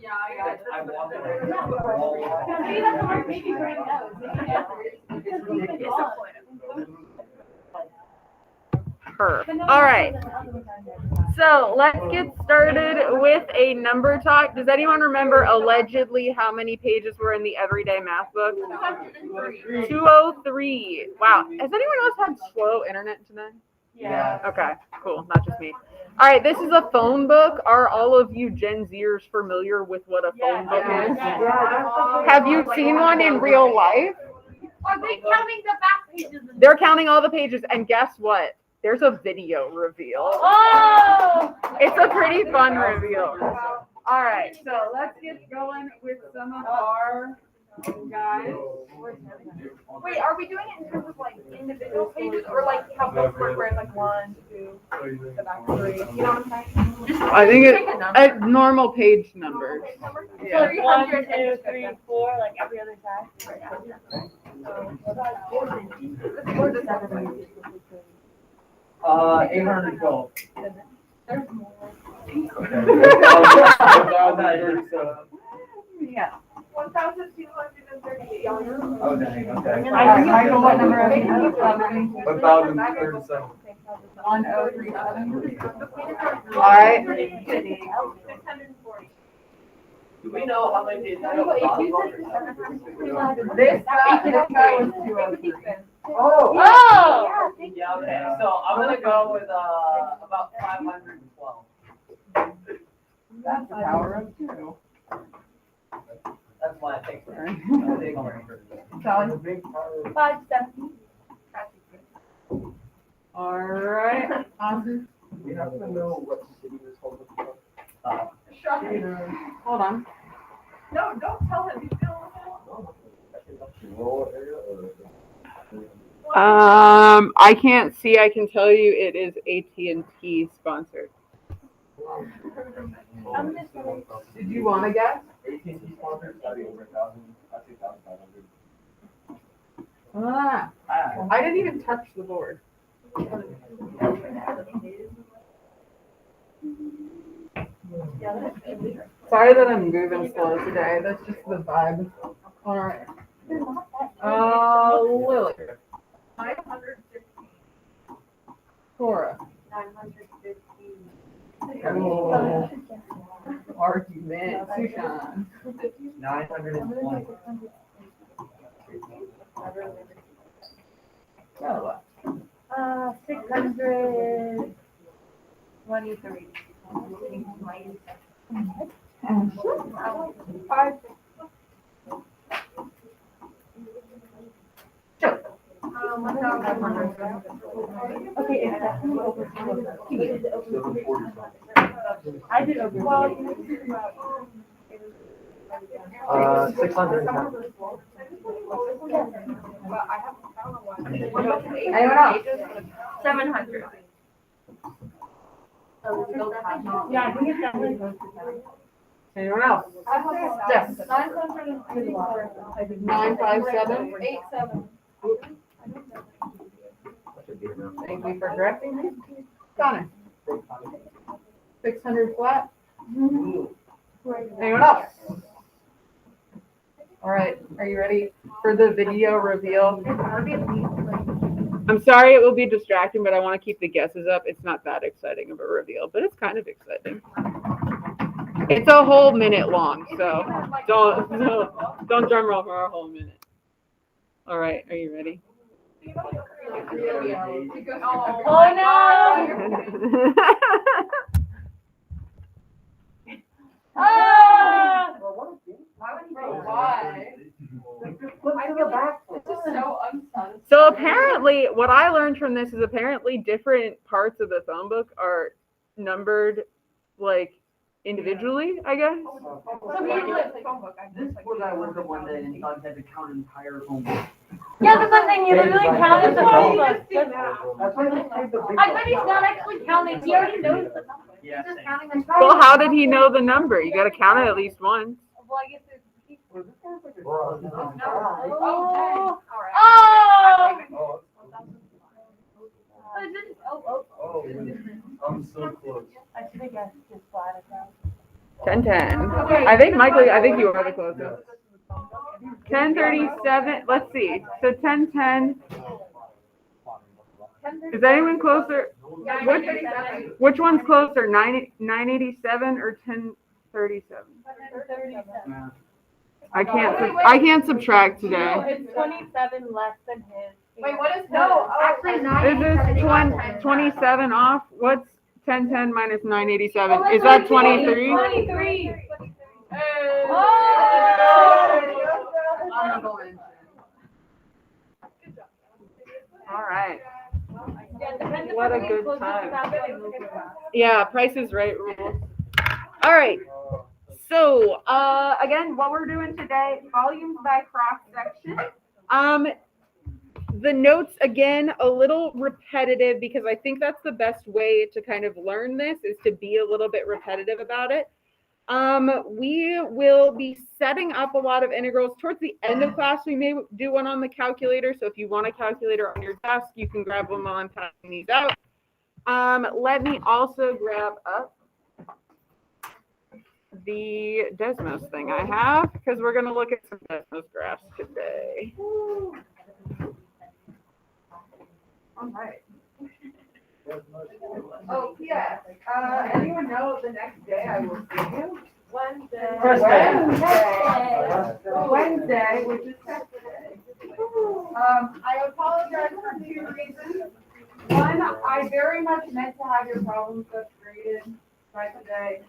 I walked All right. So let's get started with a number talk. Does anyone remember allegedly how many pages were in the Everyday Math book? 203. Wow. Has anyone else had slow internet today? Yeah. Okay, cool. Not just me. All right, this is a phone book. Are all of you Gen Zers familiar with what a phone book is? Have you seen one in real life? Are they counting the back pages? They're counting all the pages, and guess what? There's a video reveal. Oh! It's a pretty fun reveal. All right, so let's get going with some of our guys. Wait, are we doing it in terms of like individual pages or like how books work where it's like 1, 2, the back 3? You know what I'm saying? I think it's normal page numbers. So 1, 2, 3, 4, like every other side. So, 812. There's more. Yeah. 1,238. Oh, dang, okay. Michael, what number are you? 1,037. 1037. All right. 640. Do we know how many days I have? This guy was 203. Oh! Yeah, okay, so I'm gonna go with, about 512. That's the power of 2. That's why I think. Sally? 570. All right. Awesome. We have to know what city this whole book is Hold on. No, don't tell him. He's gonna rural area or? I can't see. I can tell you it is AT&T sponsored. Did you want to guess? AT&T sponsored, that'd be over 1,000, I'd say 1,500. Ah, I didn't even touch the board. Sorry that I'm moving slow today. That's just the vibe. All right. Lily. 915. Cora. 915. Oh, argument. Sushan. 920. Bella. 623. 5. Okay, if that's over 740. I did over. Well, 610. Anyone else? 700. Yeah, I think it's definitely close to that. Anyone else? Yes. 957. 957. 87. Thank you for correcting me. Connor. 600 flat. Anyone else? All right. Are you ready for the video reveal? I'm sorry it will be distracting, but I want to keep the guesses up. It's not that exciting of a reveal, but it's kind of exciting. It's a whole minute long, so don't drum roll for a whole minute. All right. Are you ready? Oh no! Ah! Why? This is so unfun. So apparently, what I learned from this is apparently different parts of the phone book are numbered like individually, I guess. This was I looked up one day and thought I had to count an entire phone book. Yeah, that's one thing. You literally counted the phone book. That's why they saved the big I bet he's not actually counting. He already knows the number. Yeah, He's just same. counting the Well, how did he know the number? You got to count it at least once. Well, I guess there's people. Oh, Oh! oh, I didn't. Oh. oh, I'm so close. I should have guessed just flat across. 10:10. I think Michael, I think you are the closest. 10:37. Let's see. So 10:10. Is anyone closer? Which one's closer? 987 or 1037? I can't subtract today. It's 27 less than his. Wait, what is no? Actually, Is this 27 off? What's 1010 minus 987? Is that 23? 23. All right. Yeah, What a good time. Yeah, Price is Right rules. All right. So, again, what we're doing today, volumes by cross section. The notes, again, a little repetitive because I think that's the best way to kind of learn this is to be a little bit repetitive about it. We will be setting up a lot of integrals towards the end of class. We may do one on the calculator. So if you want a calculator on your desk, you can grab one while I'm passing these out. Let me also grab up the Desmos thing I have because we're going to look at some Desmos graphs today. All right. Oh, yeah. Anyone know the next day I will see you? Wednesday. Wednesday, which is Saturday. I apologize for two reasons. One, I very much meant to have your problems graded by today.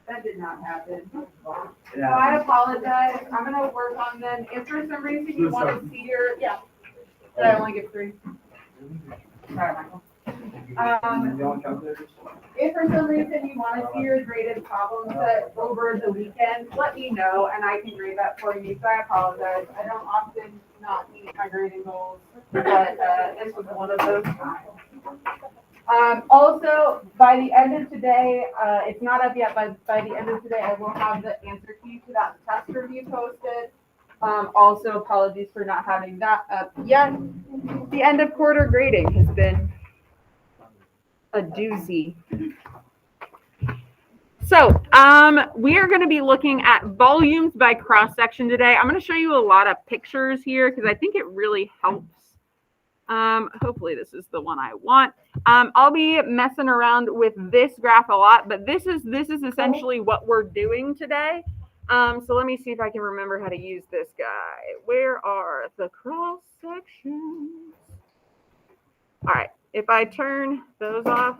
That did not happen. So I apologize. I'm going to work on them. If for some reason you want to see your, did I only get 3? Sorry, Michael. If for some reason you want to see your graded problem set over the weekend, let me know and I can grade that for you. So I apologize. I don't often not meet my grading goals, but this was one of those times. Also, by the end of today, it's not up yet, but by the end of today, I will have the answer key to that test review posted. Also, apologies for not having that up yet. The end of quarter grading has been a doozy. So, we are going to be looking at volumes by cross section today. I'm going to show you a lot of pictures here because I think it really helps. Hopefully this is the one I want. I'll be messing around with this graph a lot, but this is essentially what we're doing today. So let me see if I can remember how to use this guy. Where are the cross sections? All right. If I turn those off,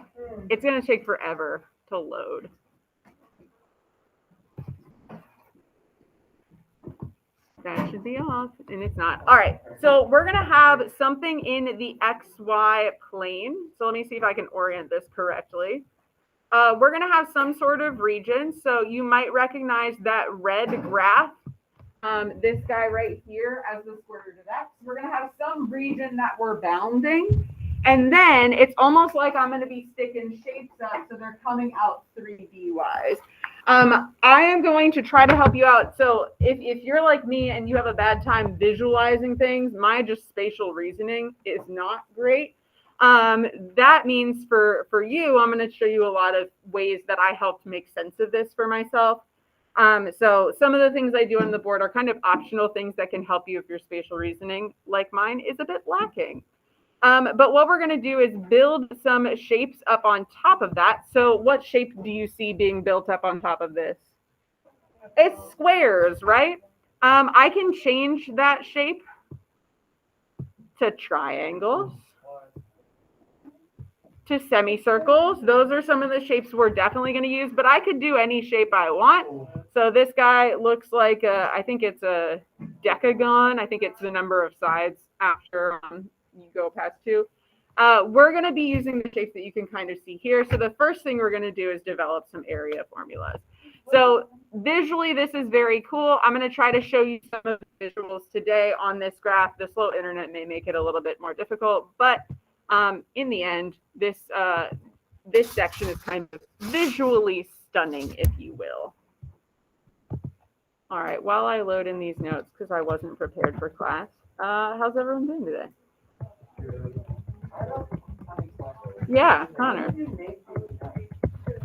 it's going to take forever to load. That should be off, and it's not. All right, so we're going to have something in the XY plane. So let me see if I can orient this correctly. We're going to have some sort of region. So you might recognize that red graph, this guy right here as the square root of X. We're going to have some region that we're bounding. And then it's almost like I'm going to be sticking shapes up so they're coming out 3D-wise. I am going to try to help you out. So if you're like me and you have a bad time visualizing things, my just spatial reasoning is not great. That means for you, I'm going to show you a lot of ways that I helped make sense of this for myself. So some of the things I do on the board are kind of optional things that can help you if your spatial reasoning, like mine, is a bit lacking. But what we're going to do is build some shapes up on top of that. So what shape do you see being built up on top of this? It's squares, right? I can change that shape to triangles, to semicircles. Those are some of the shapes we're definitely going to use, but I could do any shape I want. So this guy looks like, I think it's a decagon. I think it's the number of sides after you go past 2. We're going to be using the shapes that you can kind of see here. So the first thing we're going to do is develop some area formulas. So visually, this is very cool. I'm going to try to show you some of the visuals today on this graph. The slow internet may make it a little bit more difficult, but in the end, this section is kind of visually stunning, if you will. All right, while I load in these notes, because I wasn't prepared for class, how's everyone doing today? Yeah, Connor.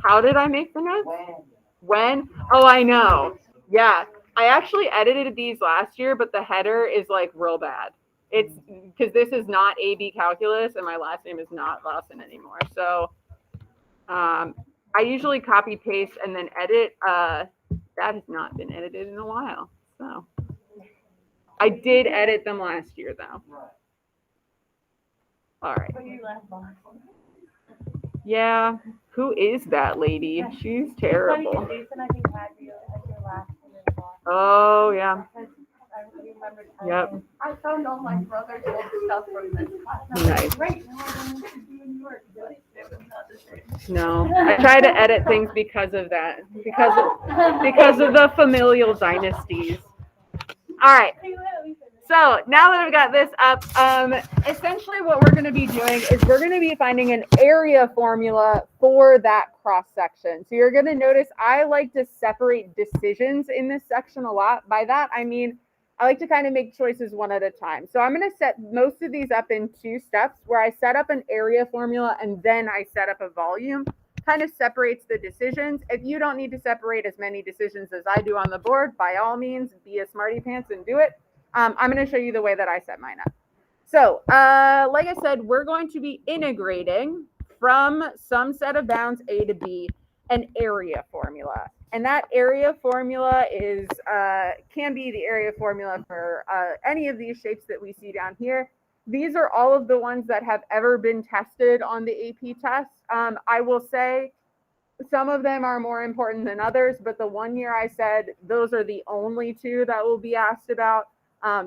How did I make the notes? When? Oh, I know. Yeah. I actually edited these last year, but the header is like real bad. It's because this is not AB calculus and my last name is not Lawson anymore. So I usually copy paste and then edit. That has not been edited in a while. So I did edit them last year though. All right. When you left Boston. Yeah. Who is that lady? She's Funny, terrible. 'cause Jason, I think, had you as your last name in Boston. Oh yeah. Because I remember Yep. telling I found all my brother's old stuff from this class. Nice. Right now, I don't know what to do in New York, but it was not the same. No. I try to edit things because of that. Because of the familial dynasties. All right. So now that I've got this up, essentially what we're going to be doing is we're going to be finding an area formula for that cross section. So you're going to notice I like to separate decisions in this section a lot. By that, I mean, I like to kind of make choices one at a time. So I'm going to set most of these up in 2 steps where I set up an area formula and then I set up a volume. Kind of separates the decisions. If you don't need to separate as many decisions as I do on the board, by all means, be a smarty pants and do it. I'm going to show you the way that I set mine up. So, like I said, we're going to be integrating from some set of bounds A to B an area formula. And that area formula is can be the area formula for any of these shapes that we see down here. These are all of the ones that have ever been tested on the AP test. I will say some of them are more important than others, but the one year I said those are the only 2 that will be asked about.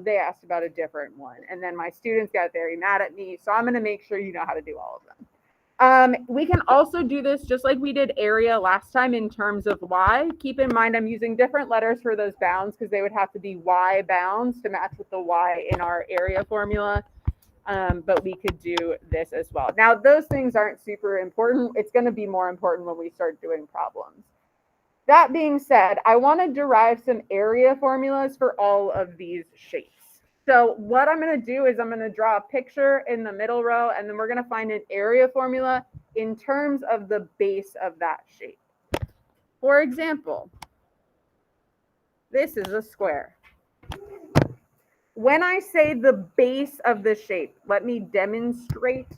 They asked about a different one. And then my students got very mad at me. So I'm going to make sure you know how to do all of them. We can also do this just like we did area last time in terms of Y. Keep in mind, I'm using different letters for those bounds because they would have to be Y bounds to match with the Y in our area formula. But we could do this as well. Now, those things aren't super important. It's going to be more important when we start doing problems. That being said, I want to derive some area formulas for all of these shapes. So what I'm going to do is I'm going to draw a picture in the middle row, and then we're going to find an area formula in terms of the base of that shape. For example, this is a square. When I say the base of the shape, let me demonstrate.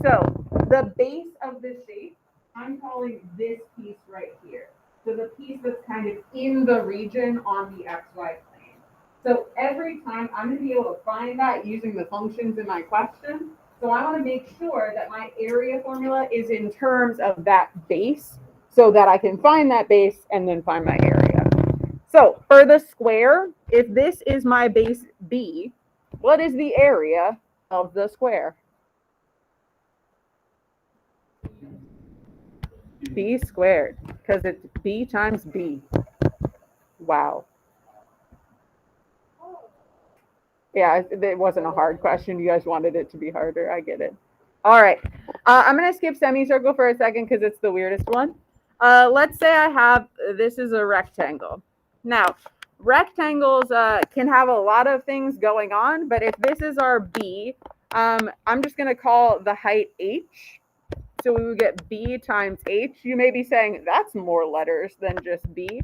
So the base of the shape, I'm calling this piece right here. So the piece that's kind of in the region on the XY plane. So every time I'm going to be able to find that using the functions in my question. So I want to make sure that my area formula is in terms of that base so that I can find that base and then find my area. So for the square, if this is my base B, what is the area of the square? B squared, because it's B times B. Wow. Yeah, it wasn't a hard question. You guys wanted it to be harder. I get it. All right. I'm going to skip semicircle for a second because it's the weirdest one. Let's say I have, this is a rectangle. Now, rectangles can have a lot of things going on, but if this is our B, I'm just going to call the height H. So we would get B times H. You may be saying that's more letters than just B.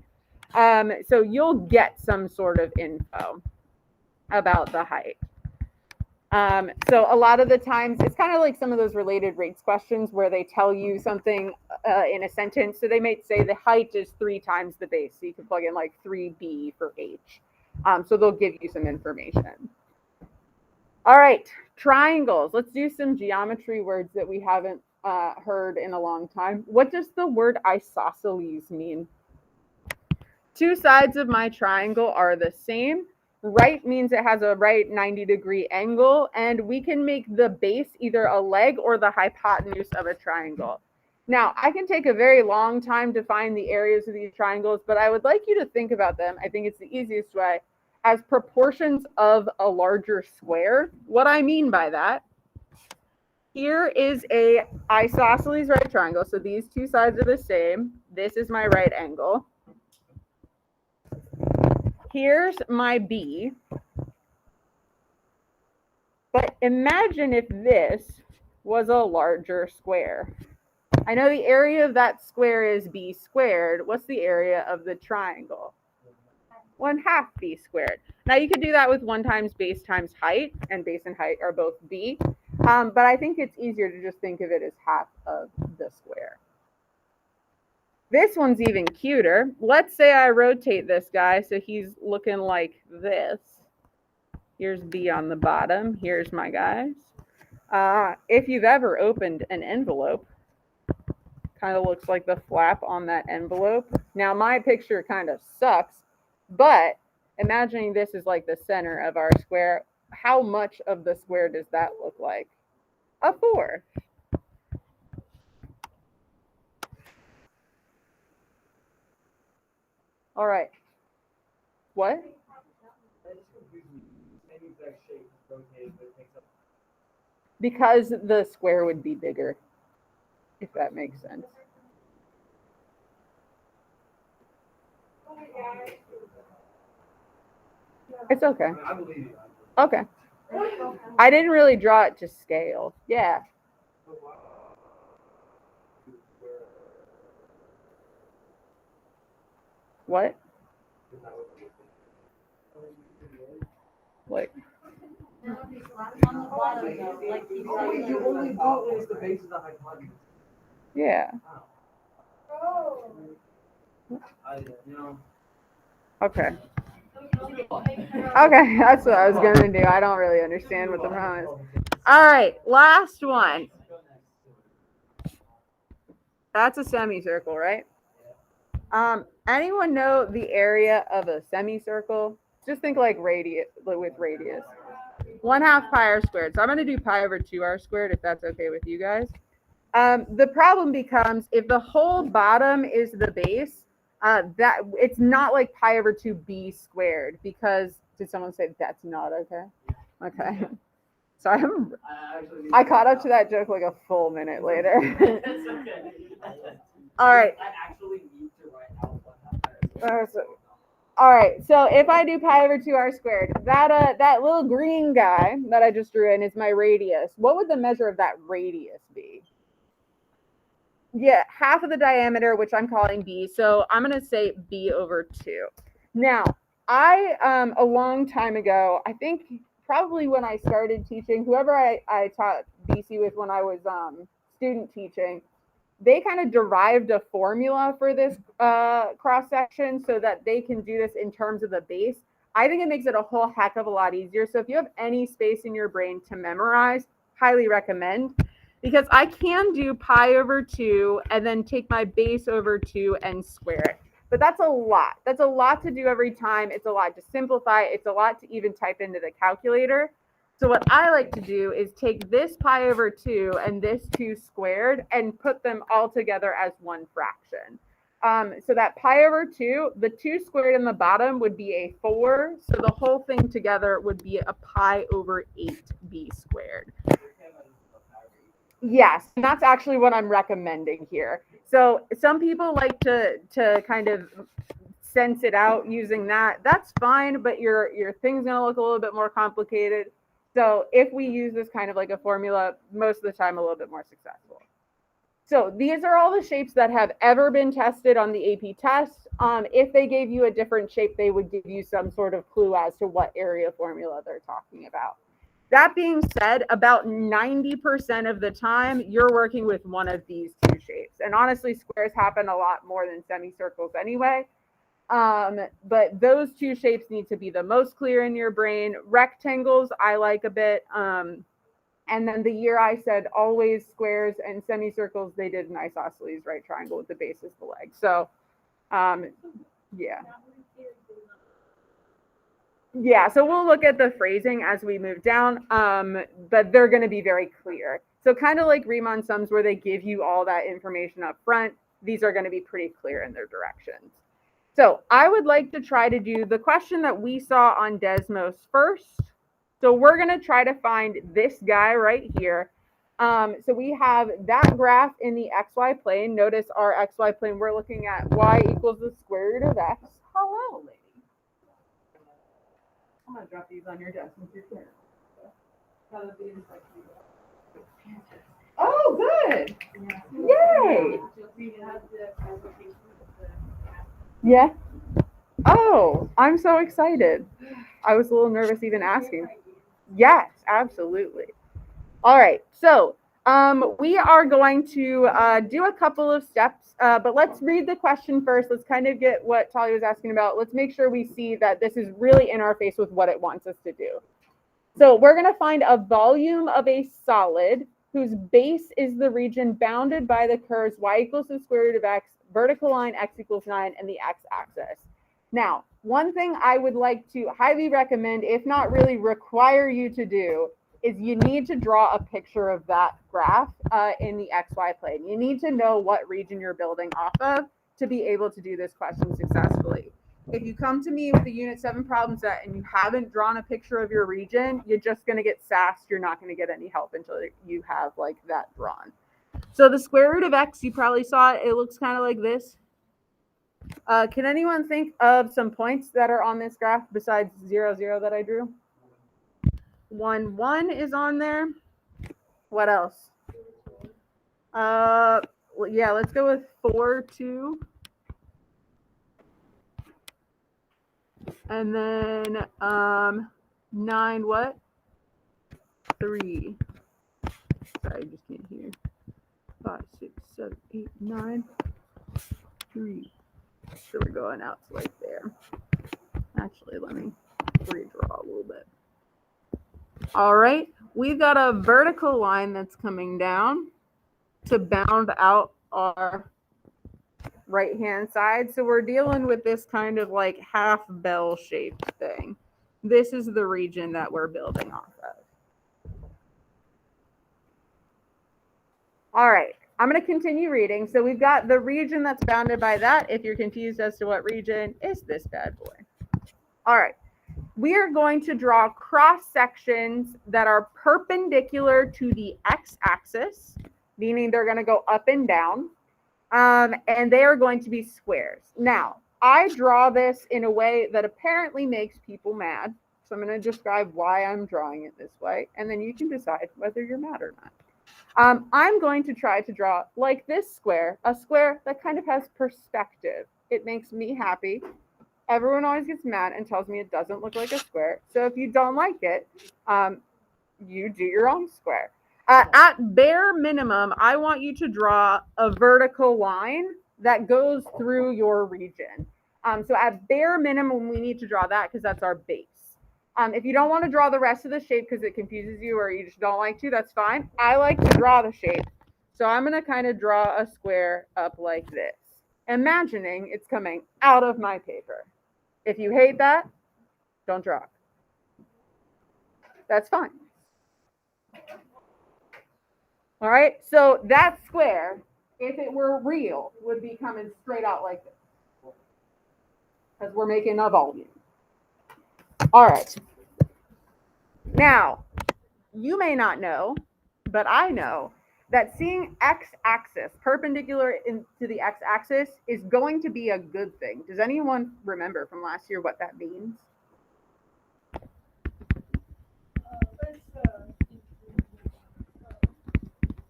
So you'll get some sort of info about the height. So a lot of the times it's kind of like some of those related rates questions where they tell you something in a sentence. So they might say the height is 3 times the base. So you can plug in like 3B for H. So they'll give you some information. All right, triangles. Let's do some geometry words that we haven't heard in a long time. What does the word isosceles mean? 2 sides of my triangle are the same. Right means it has a right 90-degree angle, and we can make the base either a leg or the hypotenuse of a triangle. Now, I can take a very long time to find the areas of these triangles, but I would like you to think about them. I think it's the easiest way as proportions of a larger square. What I mean by that, here is a isosceles right triangle. So these 2 sides are the same. This is my right angle. Here's my B. But imagine if this was a larger square. I know the area of that square is b squared. What's the area of the triangle? 1/2 b squared. Now you could do that with 1 times base times height, and base and height are both b. But I think it's easier to just think of it as half of the square. This one's even cuter. Let's say I rotate this guy so he's looking like this. Here's b on the bottom. Here's my guys. If you've ever opened an envelope, kind of looks like the flap on that envelope. Now my picture kind of sucks, but imagining this is like the center of our square, how much of the square does that look like? A 4. All right. What? Because the square would be bigger, if that makes sense. It's okay. Okay. I didn't really draw it to scale. Yeah. What? Like, You only do is the base of the hypotenuse. yeah. Okay. Okay, that's what I was gonna do. I don't really understand what the problem is. All right, last one. That's a semicircle, right? Anyone know the area of a semicircle? Just think like radius, with radius. 1/2 pi r squared. So I'm going to do pi over 2r squared if that's okay with you guys. The problem becomes if the whole bottom is the base, that it's not like pi over 2b squared, because did someone say that's not okay? Okay. Sorry, I caught up to that joke like a full minute later. It's okay. All right. I actually need to write out what All right, so if I do pi over 2r squared, that little green guy that I just drew in is my radius. What would the measure of that radius be? Yeah, half of the diameter, which I'm calling b. So I'm going to say b over 2. Now, I, a long time ago, I think probably when I started teaching, whoever I taught BC with when I was student teaching, they kind of derived a formula for this cross section so that they can do this in terms of the base. I think it makes it a whole heck of a lot easier. So if you have any space in your brain to memorize, highly recommend, because I can do pi over 2 and then take my base over 2 and square it. But that's a lot. That's a lot to do every time. It's a lot to simplify. It's a lot to even type into the calculator. So what I like to do is take this pi over 2 and this 2 squared and put them all together as one fraction. So that pi over 2, the 2 squared in the bottom would be a 4. So the whole thing together would be a pi over 8b squared. Yes, and that's actually what I'm recommending here. So some people like to kind of sense it out using that. That's fine, but your thing's gonna look a little bit more complicated. So if we use this kind of like a formula, most of the time a little bit more successful. So these are all the shapes that have ever been tested on the AP test. If they gave you a different shape, they would give you some sort of clue as to what area formula they're talking about. That being said, about 90% of the time, you're working with one of these 2 shapes. And honestly, squares happen a lot more than semicircles anyway. But those 2 shapes need to be the most clear in your brain. Rectangles, I like a bit. And then the year I said always squares and semicircles, they did an isosceles right triangle with the base as the leg. So, yeah. Yeah, so we'll look at the phrasing as we move down, but they're going to be very clear. So kind of like Riemann sums where they give you all that information up front, these are going to be pretty clear in their directions. So I would like to try to do the question that we saw on Desmos first. So we're going to try to find this guy right here. So we have that graph in the XY plane. Notice our XY plane, we're looking at y equals the square root of x. Hello, lady. I'm going to drop these on your desk. Oh, Oh, good. Yay. Yeah. Oh, I'm so excited. I was a little nervous even asking. Yes, absolutely. All right. So we are going to do a couple of steps, but let's read the question first. Let's kind of get what Talia was asking about. Let's make sure we see that this is really in our face with what it wants us to do. So we're going to find a volume of a solid whose base is the region bounded by the curves y equals the square root of x, vertical line x equals 9, and the x-axis. Now, one thing I would like to highly recommend, if not really require you to do, is you need to draw a picture of that graph in the XY plane. You need to know what region you're building off of to be able to do this question successfully. If you come to me with a Unit 7 problem set and you haven't drawn a picture of your region, you're just going to get sassed. You're not going to get any help until you have like that drawn. So the square root of x, you probably saw it. It looks kind of like this. Can anyone think of some points that are on this graph besides 0, 0 that I drew? 1, 1 is on there. What else? Well, yeah, let's go with 4, 2. And then 9, what? 3. Sorry, I just can't hear. 5, 6, 7, 8, 9. 3. So we're going out to like there. Actually, let me redraw a little bit. All right, we've got a vertical line that's coming down to bound out our right-hand side. So we're dealing with this kind of like half bell-shaped thing. This is the region that we're building off of. All right, I'm going to continue reading. So we've got the region that's bounded by that. If you're confused as to what region, it's this bad boy. All right, we are going to draw cross sections that are perpendicular to the x-axis, meaning they're going to go up and down. And they are going to be squares. Now, I draw this in a way that apparently makes people mad. So I'm going to describe why I'm drawing it this way, and then you can decide whether you're mad or not. I'm going to try to draw like this square, a square that kind of has perspective. It makes me happy. Everyone always gets mad and tells me it doesn't look like a square. So if you don't like it, you do your own square. At bare minimum, I want you to draw a vertical line that goes through your region. So at bare minimum, we need to draw that because that's our base. If you don't want to draw the rest of the shape because it confuses you or you just don't like to, that's fine. I like to draw the shape. So I'm going to kind of draw a square up like this, imagining it's coming out of my paper. If you hate that, don't draw it. That's fine. All right, so that square, if it were real, would be coming straight out like this because we're making a volume. All right. Now, you may not know, but I know that seeing x-axis perpendicular into the x-axis is going to be a good thing. Does anyone remember from last year what that means?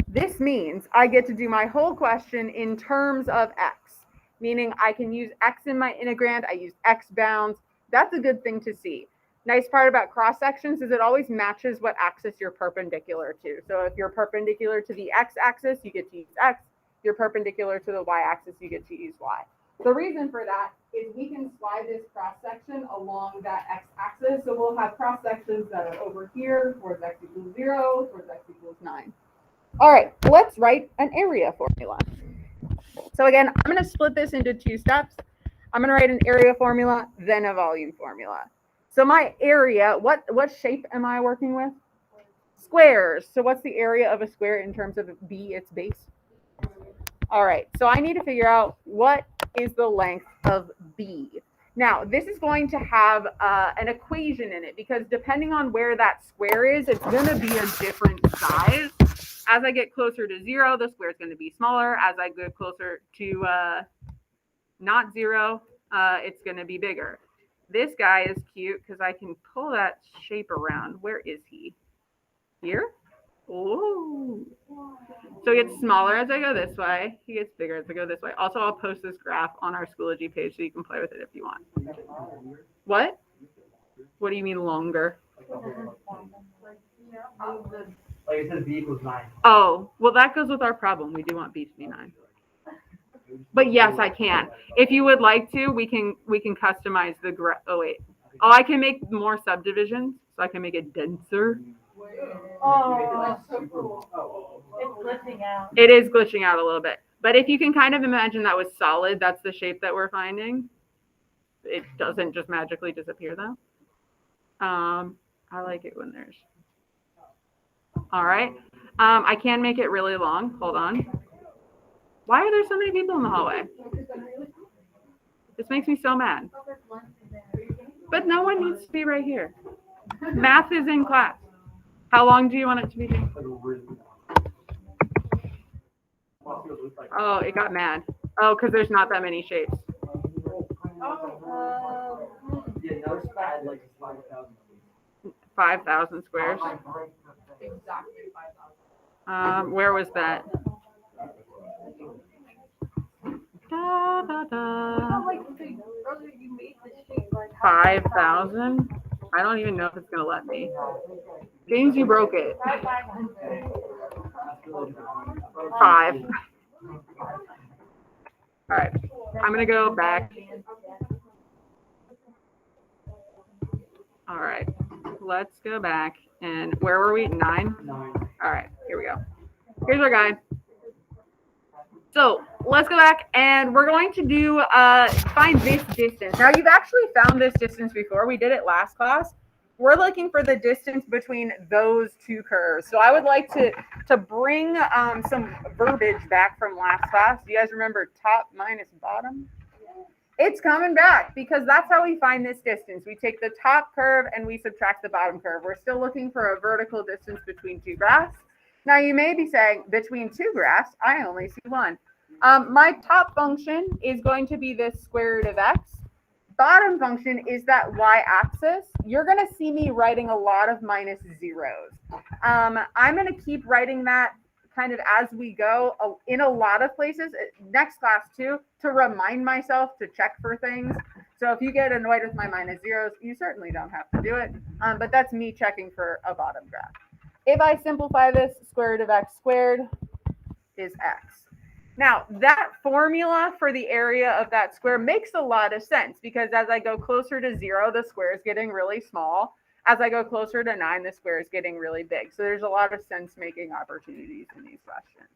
This means I get to do my whole question in terms of x, meaning I can use x in my integrand, I use x bounds. That's a good thing to see. Nice part about cross sections is it always matches what axis you're perpendicular to. So if you're perpendicular to the x-axis, you get to use x. If you're perpendicular to the y-axis, you get to use y. The reason for that is we can slide this cross section along that x-axis. So we'll have cross sections that are over here towards x equals 0, towards x equals 9. All right, let's write an area formula. So again, I'm going to split this into 2 steps. I'm going to write an area formula, then a volume formula. So my area, what shape am I working with? Squares. So what's the area of a square in terms of b, its base? All right, so I need to figure out what is the length of b. Now, this is going to have an equation in it because depending on where that square is, it's going to be a different size. As I get closer to 0, the square is going to be smaller. As I get closer to not 0, it's going to be bigger. This guy is cute because I can pull that shape around. Where is he? Here? Ooh. So it gets smaller as I go this way. He gets bigger as I go this way. Also, I'll post this graph on our Schoology page so you can play with it if you want. What? What do you mean longer? Like it says B equals 9. Oh, well, that goes with our problem. We do want B to be 9. But yes, I can. If you would like to, we can customize the graph. Oh wait. Oh, I can make more subdivisions, so I can make it denser. Oh, that's so cool. It's glitching out. It is glitching out a little bit. But if you can kind of imagine that was solid, that's the shape that we're finding. It doesn't just magically disappear though. I like it when there's. All right. I can make it really long. Hold on. Why are there so many people in the hallway? This makes me so mad. But no one needs to be right here. Math is in class. How long do you want it to be? Oh, it got mad. Oh, because there's not that many shapes. Yeah, no, it's bad, like it's 5,000. 5,000 squares. Exactly 5,000. Where was that? Da, da, da. Like earlier you made the shape like 5,000? I don't even know if it's going to let me. James, you broke it. 5. All right. I'm going to go back. All right. Let's go back. And where were we? 9? 9. All right. Here we go. Here's our guide. So let's go back and we're going to do find this distance. Now you've actually found this distance before. We did it last class. We're looking for the distance between those two curves. So I would like to bring some verbiage back from last class. Do you guys remember top minus bottom? It's coming back because that's how we find this distance. We take the top curve and we subtract the bottom curve. We're still looking for a vertical distance between two graphs. Now you may be saying between two graphs, I only see one. My top function is going to be this square root of x. Bottom function is that y-axis. You're going to see me writing a lot of minus zeros. I'm going to keep writing that kind of as we go in a lot of places, next class too, to remind myself to check for things. So if you get annoyed with my minus zeros, you certainly don't have to do it. But that's me checking for a bottom graph. If I simplify this, square root of x squared is x. Now, that formula for the area of that square makes a lot of sense because as I go closer to 0, the square is getting really small. As I go closer to 9, the square is getting really big. So there's a lot of sense-making opportunities in these questions.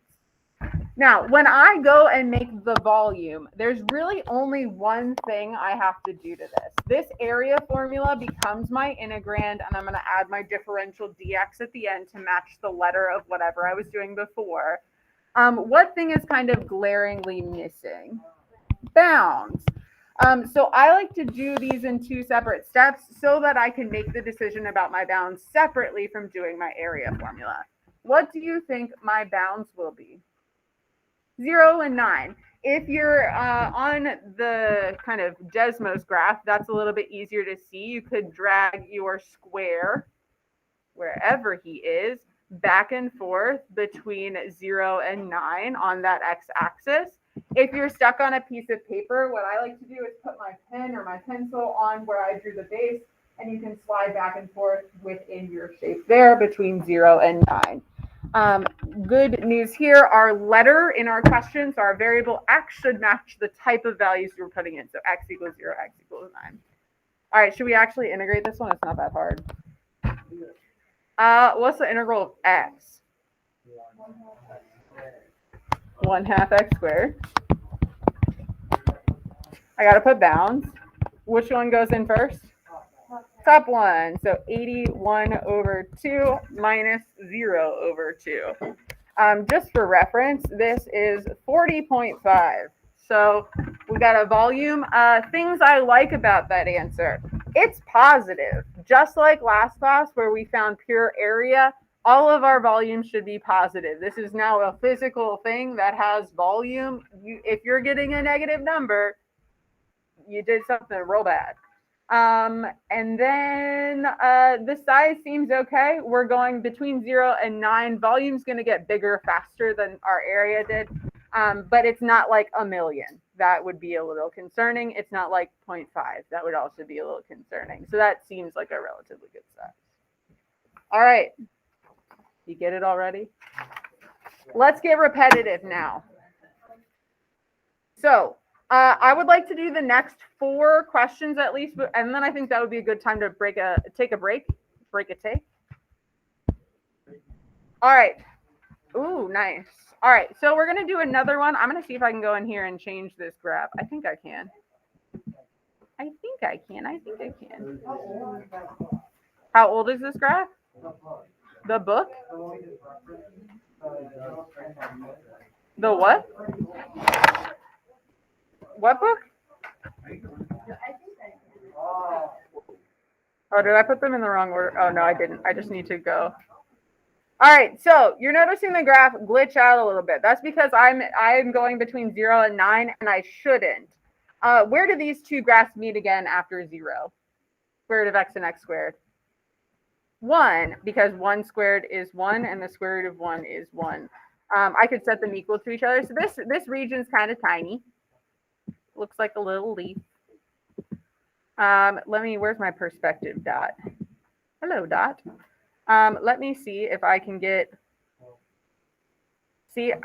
Now, when I go and make the volume, there's really only one thing I have to do to this. This area formula becomes my integrand, and I'm going to add my differential dx at the end to match the letter of whatever I was doing before. What thing is kind of glaringly missing? Bounds. So I like to do these in 2 separate steps so that I can make the decision about my bounds separately from doing my area formula. What do you think my bounds will be? 0 and 9. If you're on the kind of Desmos graph, that's a little bit easier to see. You could drag your square, wherever he is, back and forth between 0 and 9 on that x-axis. If you're stuck on a piece of paper, what I like to do is put my pen or my pencil on where I drew the base, and you can slide back and forth within your shape there between 0 and 9. Good news here, our letter in our questions, our variable x should match the type of values you're putting in. So x equals 0, x equals 9. All right, should we actually integrate this one? It's not that hard. What's the integral of x? 1/2 x squared. I got to put bounds. Which one goes in first? Top one. So 81/2 minus 0/2. Just for reference, this is 40.5. So we got a volume. Things I like about that answer. It's positive. Just like last class where we found pure area, all of our volumes should be positive. This is now a physical thing that has volume. If you're getting a negative number, you did something real bad. And then the size seems okay. We're going between 0 and 9. Volume's going to get bigger faster than our area did, but it's not like a million. That would be a little concerning. It's not like 0.5. That would also be a little concerning. So that seems like a relatively good size. All right. You get it already? Let's get repetitive now. So I would like to do the next 4 questions at least, and then I think that would be a good time to take a break. All right. Ooh, nice. All right, so we're gonna do another one. I'm gonna see if I can go in here and change this graph. I think I can. How old is this graph? The book? The what? What book? Oh, did I put them in the wrong order? Oh, no, I didn't. I just need to go. All right, so you're noticing the graph glitch out a little bit. That's because I'm going between 0 and 9, and I shouldn't. Where do these two graphs meet again after 0? Square root of x and x squared. 1, because 1 squared is 1, and the square root of 1 is 1. I could set them equal to each other. So this region's kind of tiny. Looks like a little leaf. Where's my perspective dot? Hello, dot. Let me see if I can get,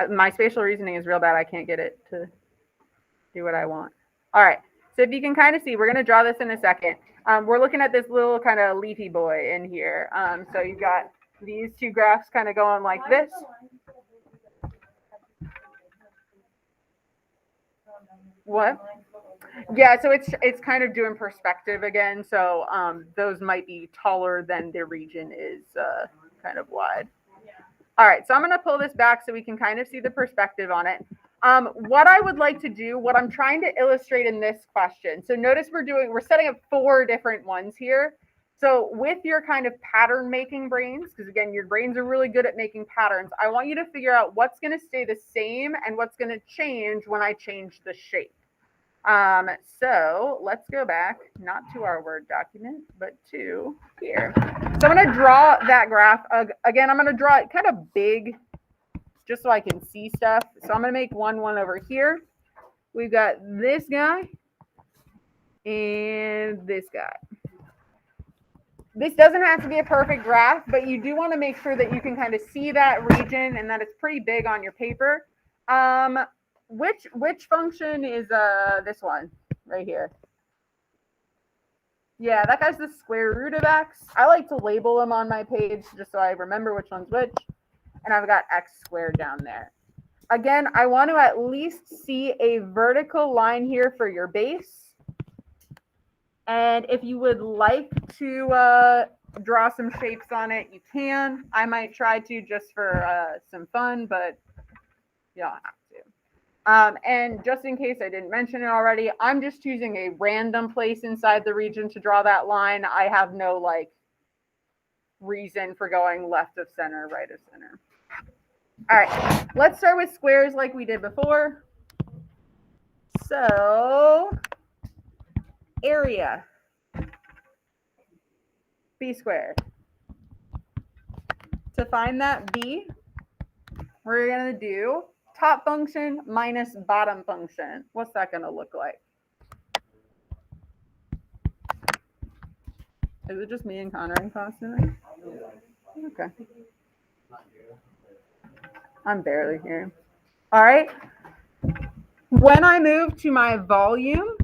my spatial reasoning is real bad. I can't get it to do what I want. All right, so if you can kind of see, we're going to draw this in a second. We're looking at this little kind of leafy boy in here. So you've got these two graphs kind of going like this. What? Yeah, so it's kind of doing perspective again. So those might be taller than the region is kind of wide. All right, so I'm going to pull this back so we can kind of see the perspective on it. What I would like to do, what I'm trying to illustrate in this question. So notice we're setting up 4 different ones here. So with your kind of pattern making brains, because again, your brains are really good at making patterns, I want you to figure out what's going to stay the same and what's going to change when I change the shape. So let's go back, not to our Word document, but to here. So I'm going to draw that graph. Again, I'm going to draw it kind of big, just so I can see stuff. So I'm going to make one over here. We've got this guy and this guy. This doesn't have to be a perfect graph, but you do want to make sure that you can kind of see that region and that it's pretty big on your paper. Which function is this one right here? Yeah, that guy's the square root of x. I like to label them on my page just so I remember which one's which. And I've got x squared down there. Again, I want to at least see a vertical line here for your base. And if you would like to draw some shapes on it, you can. I might try to just for some fun, but you don't have to. And just in case I didn't mention it already, I'm just choosing a random place inside the region to draw that line. I have no reason for going left of center, right of center. All right, let's start with squares like we did before. So area, b squared. To find that b, we're going to do top function minus bottom function. What's that going to look like? Is it just me and Connor in class tonight? Okay. I'm barely here. All right. When I move to my volume,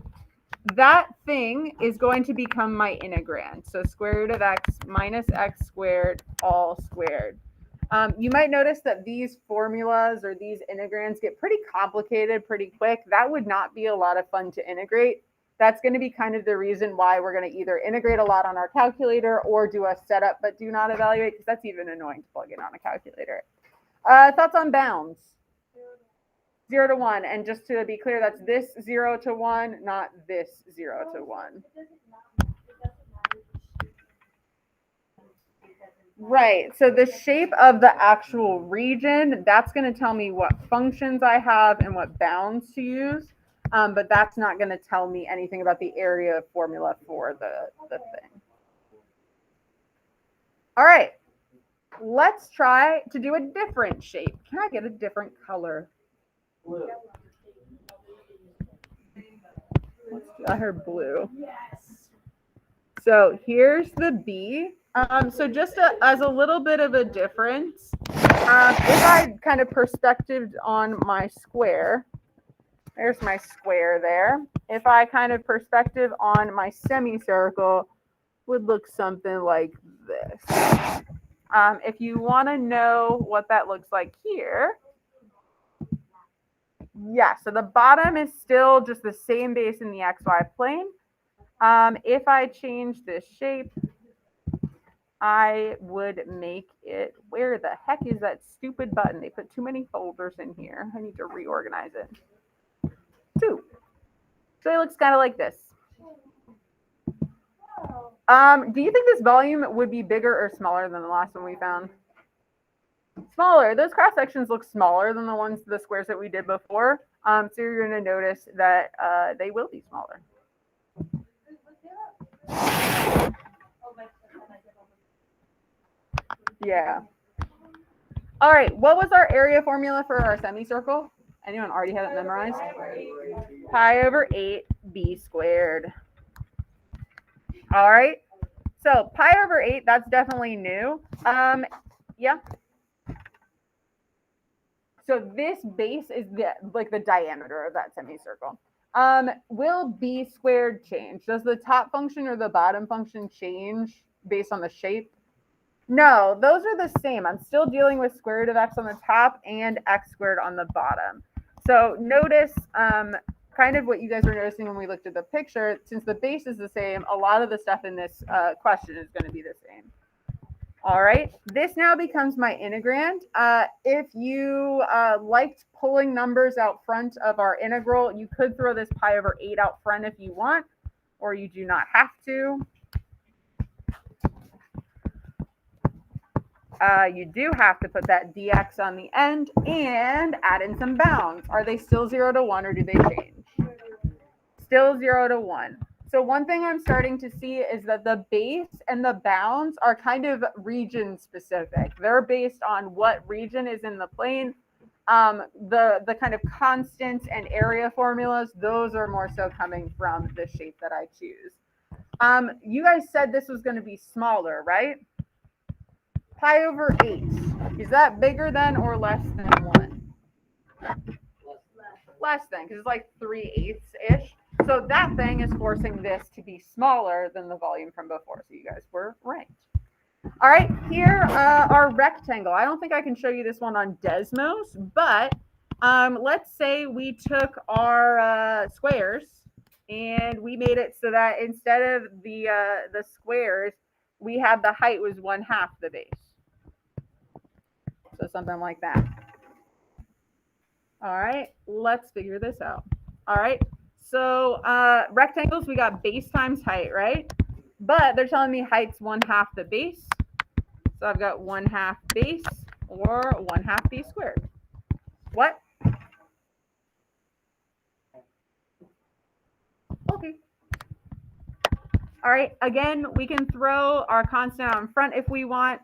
that thing is going to become my integrand. So square root of x minus x squared all squared. You might notice that these formulas or these integrands get pretty complicated pretty quick. That would not be a lot of fun to integrate. That's going to be kind of the reason why we're going to either integrate a lot on our calculator or do a setup but do not evaluate, because that's even annoying to plug in on a calculator. Thoughts on bounds? 0 to 1. And just to be clear, that's this 0 to 1, not this 0 to 1. Right. So the shape of the actual region, that's going to tell me what functions I have and what bounds to use. But that's not going to tell me anything about the area formula for the thing. All right, let's try to do a different shape. Can I get a different color? Blue. I heard blue. So here's the B. So just as a little bit of a difference, if I kind of perspectived on my square, there's my square there. If I kind of perspective on my semicircle, would look something like this. If you want to know what that looks like here, yeah, so the bottom is still just the same base in the XY plane. If I change this shape, I would make it, where the heck is that stupid button? They put too many folders in here. I need to reorganize it. 2. So it looks kind of like this. Do you think this volume would be bigger or smaller than the last one we found? Smaller. Those cross sections look smaller than the squares that we did before. So you're going to notice that they will be smaller. Yeah. All right. What was our area formula for our semicircle? Anyone already have it memorized? Pi over 8 b squared. All right. So pi over 8, that's definitely new. Yeah. So this base is the diameter of that semicircle. Will b squared change? Does the top function or the bottom function change based on the shape? No, those are the same. I'm still dealing with square root of x on the top and x squared on the bottom. So notice kind of what you guys were noticing when we looked at the picture. Since the base is the same, a lot of the stuff in this question is going to be the same. All right, this now becomes my integrand. If you liked pulling numbers out front of our integral, you could throw this pi over 8 out front if you want, or you do not have to. You do have to put that dx on the end and add in some bounds. Are they still 0 to 1 or do they change? Still 0 to 1. So one thing I'm starting to see is that the base and the bounds are kind of region specific. They're based on what region is in the plane. The kind of constants and area formulas, those are more so coming from the shape that I choose. You guys said this was going to be smaller, right? Pi over 8. Is that bigger than or less than 1? Less than, because it's like 3/8-ish. So that thing is forcing this to be smaller than the volume from before. So you guys were right. All right, here our rectangle. I don't think I can show you this one on Desmos, but let's say we took our squares and we made it so that instead of the squares, we had the height was 1/2 the base. So something like that. All right, let's figure this out. All right, so rectangles, we got base times height, right? But they're telling me height's 1/2 the base. So I've got 1/2 base or 1/2 b squared. What? Okay. All right, again, we can throw our constant out in front if we want.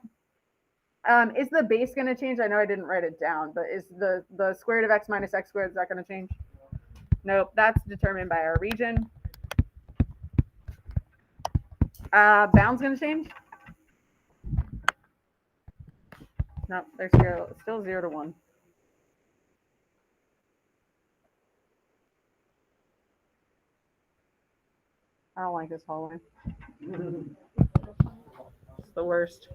Is the base going to change? I know I didn't write it down, but is the square root of x minus x squared, is that going to change? Nope, that's determined by our region. Bound's going to change? Nope, they're still 0 to 1. I don't like this hallway. It's the worst.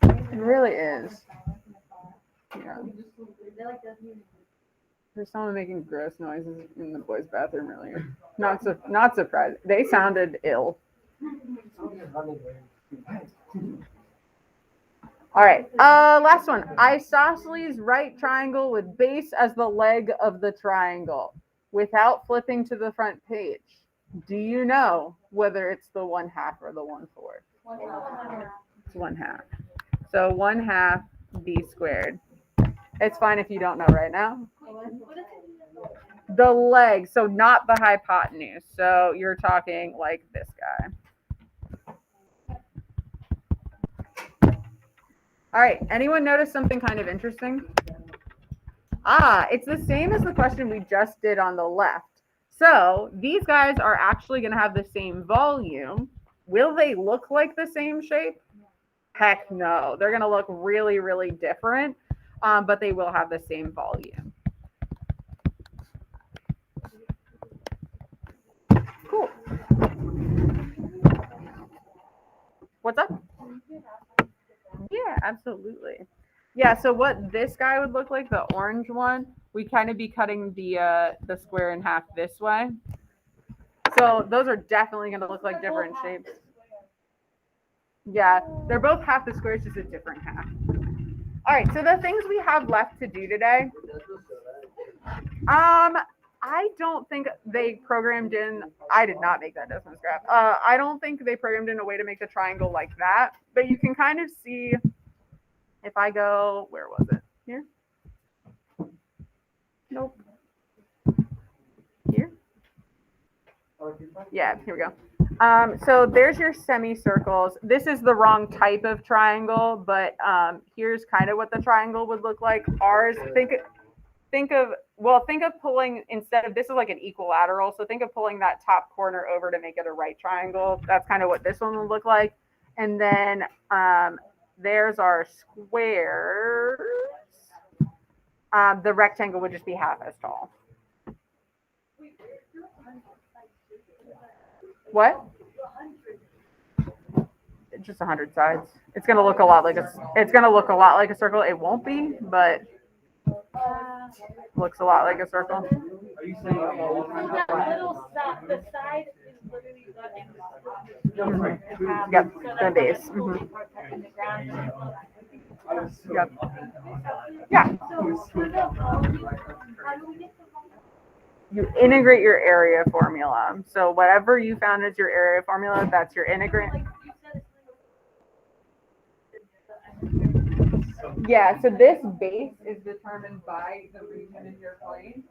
It really is. Yeah. There's someone making gross noises in the boys' bathroom earlier. Not surprised. They sounded ill. All right. Last one. Isosceles right triangle with base as the leg of the triangle without flipping to the front page. Do you know whether it's the 1/2 or the 1/4? 1/2. It's 1/2. So 1/2 b squared. It's fine if you don't know right now. The leg, so not the hypotenuse. So you're talking like this guy. All right, anyone notice something kind of interesting? It's the same as the question we just did on the left. So these guys are actually going to have the same volume. Will they look like the same shape? Heck no. They're going to look really, really different, but they will have the same volume. Cool. What's up? Yeah, absolutely. Yeah, so what this guy would look like, the orange one, we kind of be cutting the square in half this way. So those are definitely going to look like different shapes. Yeah, they're both half the square, it's just a different half. All right, so the things we have left to do today. I don't think they programmed in, I did not make that Desmond's graph. I don't think they programmed in a way to make the triangle like that, but you can kind of see if I go, where was it? Here? Nope. Here? Yeah, here we go. So there's your semicircles. This is the wrong type of triangle, but here's kind of what the triangle would look like. Ours, think of pulling, instead of, this is like an equilateral, so think of pulling that top corner over to make it a right triangle. That's kind of what this one would look like. And then there's our squares. The rectangle would just be half as tall. What? It's just 100 sides. It's gonna look a lot like a circle. It won't be, but looks a lot like a circle. Are you saying that little side, the side is literally the Yep, the base. and the ground. Yep. Yeah. You integrate your area formula. So whatever you found as your area formula, that's your integrant. Yeah, so this base is determined by the region in your plane.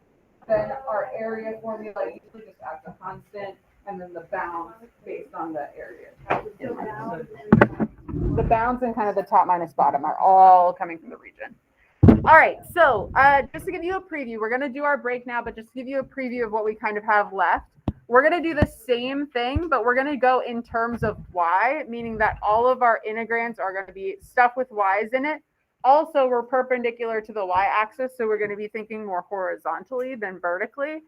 Then our area formula usually just acts a constant, and then the bounds based on the area. The bounds and kind of the top minus bottom are all coming from the region. All right, so just to give you a preview, we're going to do our break now, but just to give you a preview of what we kind of have left. We're going to do the same thing, but we're going to go in terms of y, meaning that all of our integrands are going to be stuff with y's in it. Also, we're perpendicular to the y-axis, so we're going to be thinking more horizontally than vertically.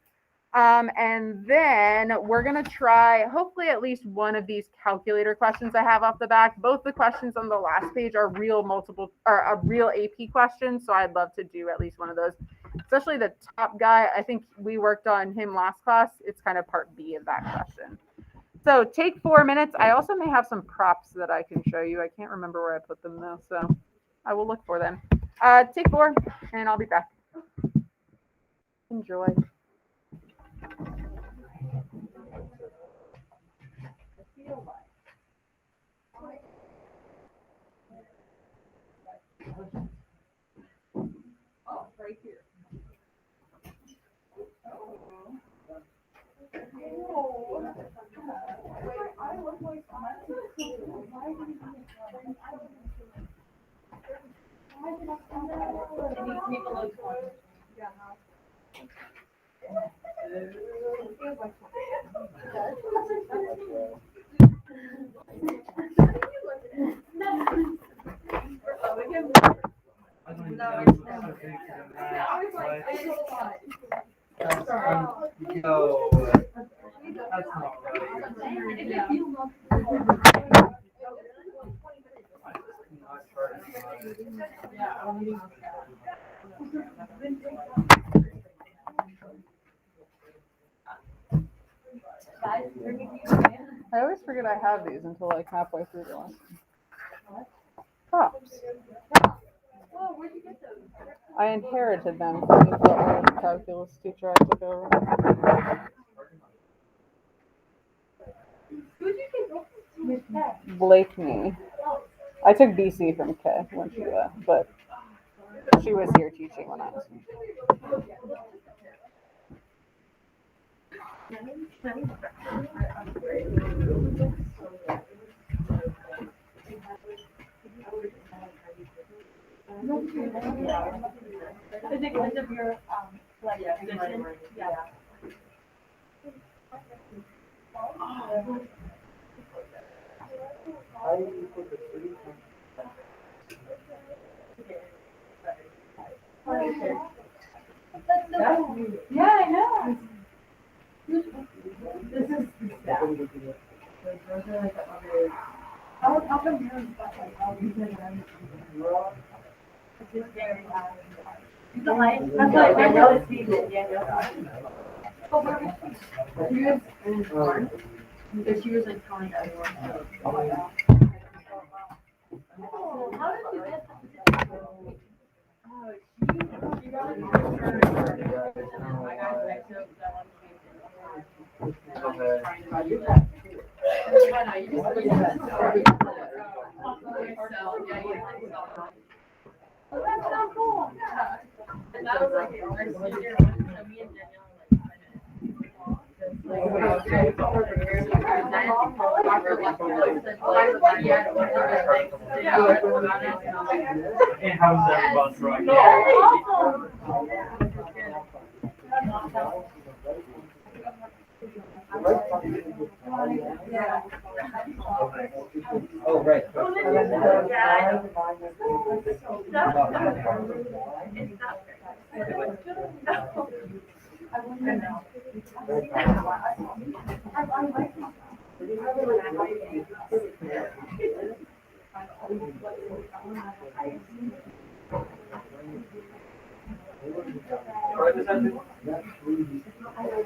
And then we're going to try, hopefully, at least one of these calculator questions I have off the back. Both the questions on the last page are real AP questions, so I'd love to do at least one of those. Especially the top guy, I think we worked on him last class. It's kind of part B of that question. So take 4 minutes. I also may have some props that I can show you. I can't remember where I put them though, so I will look for them. Take 4, and I'll be back. Enjoy. Oh, right here. I always forget I have these until like halfway through the lesson. Props. I inherited them from the old calculus teacher I took over. Blakeney. I took BC from K when she left, but She was here teaching when I was. Is it because of your, like, position? Yeah. Yeah, I know. This is. How come yours got like all these different? It's just very loud. The light. That's like I know it's season. Yeah. Because she was like telling everyone. Oh my god. How did you get that? She got it. I got it. Oh, that's so cool. Yeah. And that was like our senior one, so me and And how's everyone's right? Oh, right.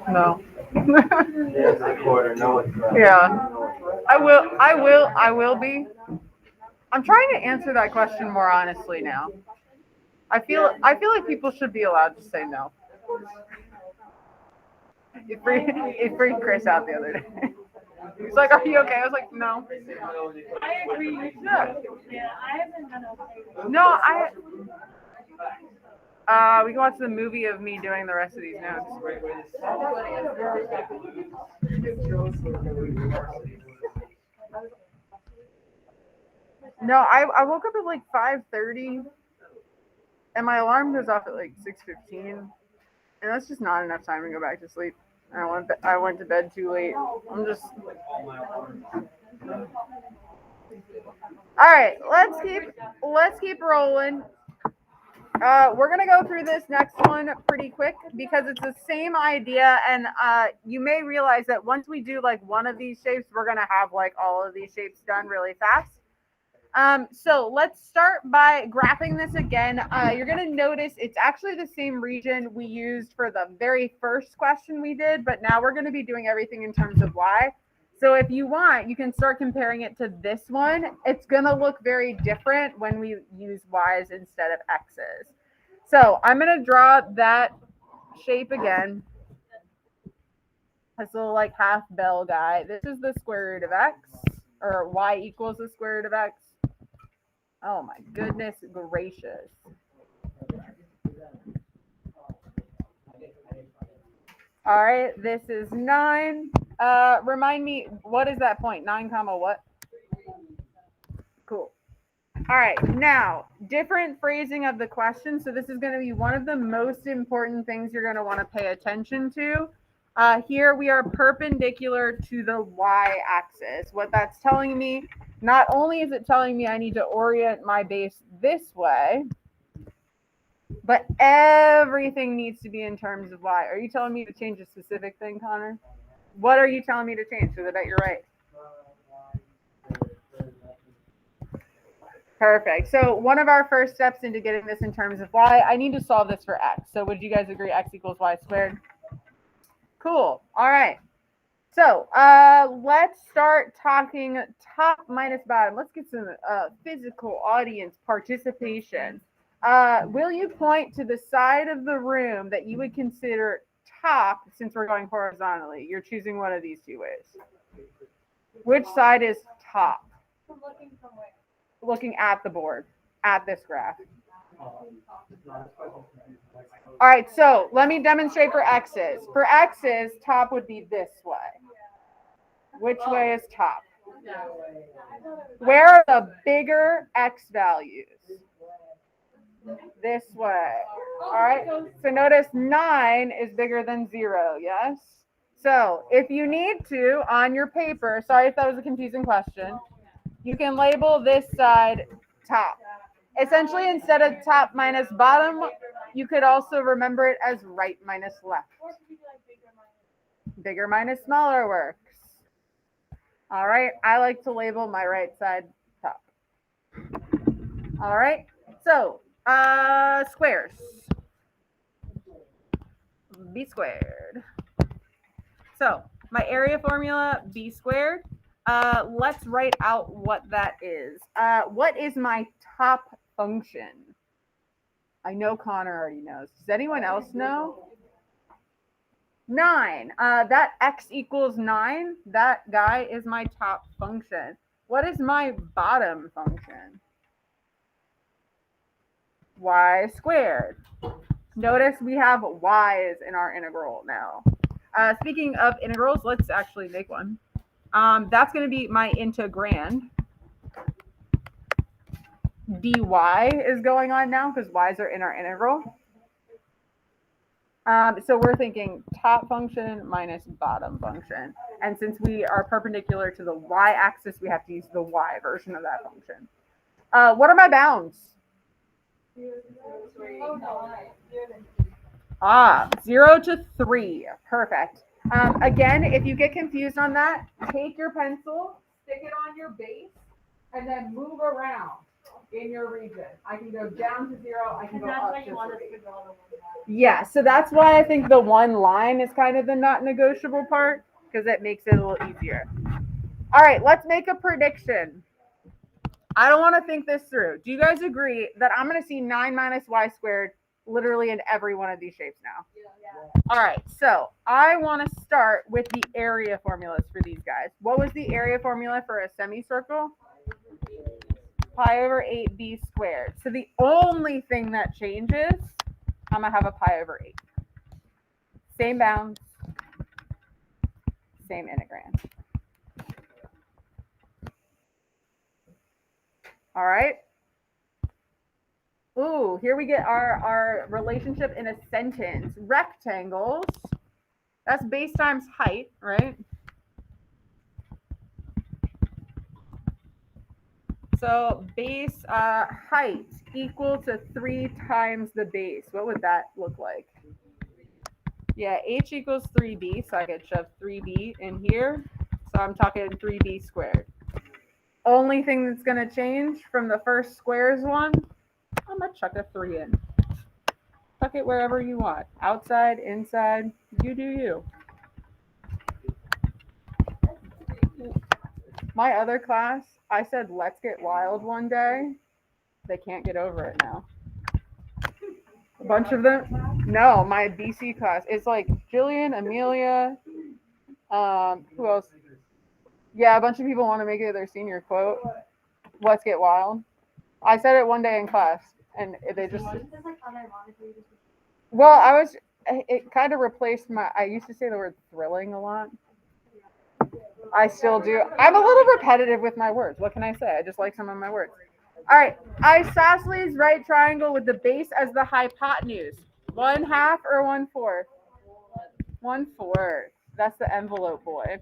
No. There's a quarter, no, it's not. Yeah. I will be. I'm trying to answer that question more honestly now. I feel like people should be allowed to say no. It freaked Chris out the other day. He's like, "Are you okay?" I was like, "No." I agree. Yeah. Yeah, I haven't done okay. No, we can watch the movie of me doing the rest of these notes. No, I woke up at like 5:30, and my alarm goes off at like 6:15, and that's just not enough time to go back to sleep. And I went to bed too late. I'm just. All right, let's keep rolling. We're gonna go through this next one pretty quick because it's the same idea, and you may realize that once we do like one of these shapes, we're gonna have like all of these shapes done really fast. So let's start by graphing this again. You're gonna notice it's actually the same region we used for the very first question we did, but now we're gonna be doing everything in terms of y. So if you want, you can start comparing it to this one. It's gonna look very different when we use y's instead of x's. So I'm gonna draw that shape again. This little like half bell guy. This is the square root of x, or y equals the square root of x. Oh my goodness gracious. All right, this is 9. Remind me, what is that point? 9 comma what? Cool. All right, now, different phrasing of the question. So this is going to be one of the most important things you're going to want to pay attention to. Here we are perpendicular to the y-axis. What that's telling me, not only is it telling me I need to orient my base this way, but everything needs to be in terms of y. Are you telling me to change a specific thing, Connor? What are you telling me to change? Because I bet you're right. Perfect. So one of our first steps into getting this in terms of y, I need to solve this for x. So would you guys agree x equals y squared? Cool. All right. So let's start talking top minus bottom. Let's get some physical audience participation. Will you point to the side of the room that you would consider top since we're going horizontally? You're choosing one of these two ways. Which side is top? Looking somewhere. Looking at the board, at this graph. All right, so let me demonstrate for x's. For x's, top would be this way. Which way is top? Where are the bigger x values? This way. All right, so notice 9 is bigger than 0, yes? So if you need to, on your paper, sorry if that was a confusing question, you can label this side top. Essentially, instead of top minus bottom, you could also remember it as right minus left. Bigger minus smaller works. All right, I like to label my right side top. All right, so squares. B squared. So my area formula, B squared. Let's write out what that is. What is my top function? I know Connor already knows. Does anyone else know? 9. That x equals 9. That guy is my top function. What is my bottom function? Y squared. Notice we have y's in our integral now. Speaking of integrals, let's actually make one. That's going to be my integrand. dy is going on now because y's are in our integral. So we're thinking top function minus bottom function. And since we are perpendicular to the y-axis, we have to use the y version of that function. What are my bounds? 0 to 3. Perfect. Again, if you get confused on that, take your pencil, stick it on your base, and then move around in your region. I can go down to 0. I can go up to 3. Yeah, so that's why I think the one line is kind of the not negotiable part, because it makes it a little easier. All right, let's make a prediction. I don't want to think this through. Do you guys agree that I'm going to see 9 minus y squared literally in every one of these shapes now? Yeah. All right, so I want to start with the area formulas for these guys. What was the area formula for a semicircle? Pi over 8b squared. So the only thing that changes, I'm going to have a pi over 8. Same bounds, same integrand. All right. Ooh, here we get our relationship in a sentence. Rectangles, that's base times height, right? So base height equal to 3 times the base. What would that look like? Yeah, h equals 3b, so I could shove 3b in here. So I'm talking 3b squared. Only thing that's going to change from the first squares one, I'm going to chuck a 3 in. Chuck it wherever you want. Outside, inside, you do you. My other class, I said, let's get wild one day. They can't get over it now. A bunch of them. No, my BC class. It's like Jillian, Amelia, who else? Yeah, a bunch of people want to make it their senior quote. Let's get wild. I said it one day in class, and they just. Well, it kind of replaced I used to say the word thrilling a lot. I still do. I'm a little repetitive with my words. What can I say? I just like some of my words. All right. Isosceles right triangle with the base as the hypotenuse. 1/2 or 1/4? 1/4. That's the envelope boy.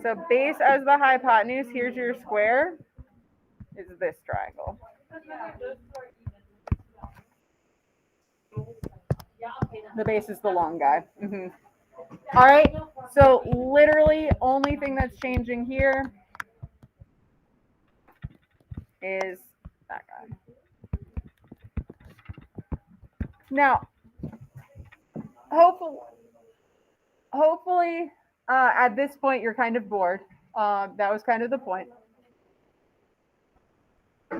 So base as the hypotenuse, here's your square, is this triangle. The base is the long guy. Mm-hmm. All right, so literally only thing that's changing here is that guy. Now, hopefully, at this point, you're kind of bored. That was kind of the point.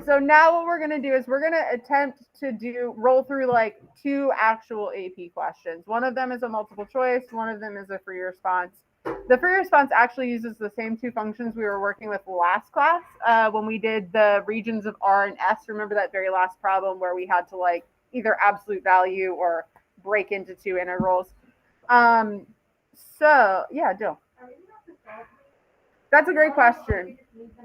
So now what we're going to do is we're going to attempt to roll through like 2 actual AP questions. One of them is a multiple choice. One of them is a free response. The Fourier response actually uses the same two functions we were working with last class when we did the regions of R and S. Remember that very last problem where we had to like either absolute value or break into two integrals. So yeah, Jill. That's a great question.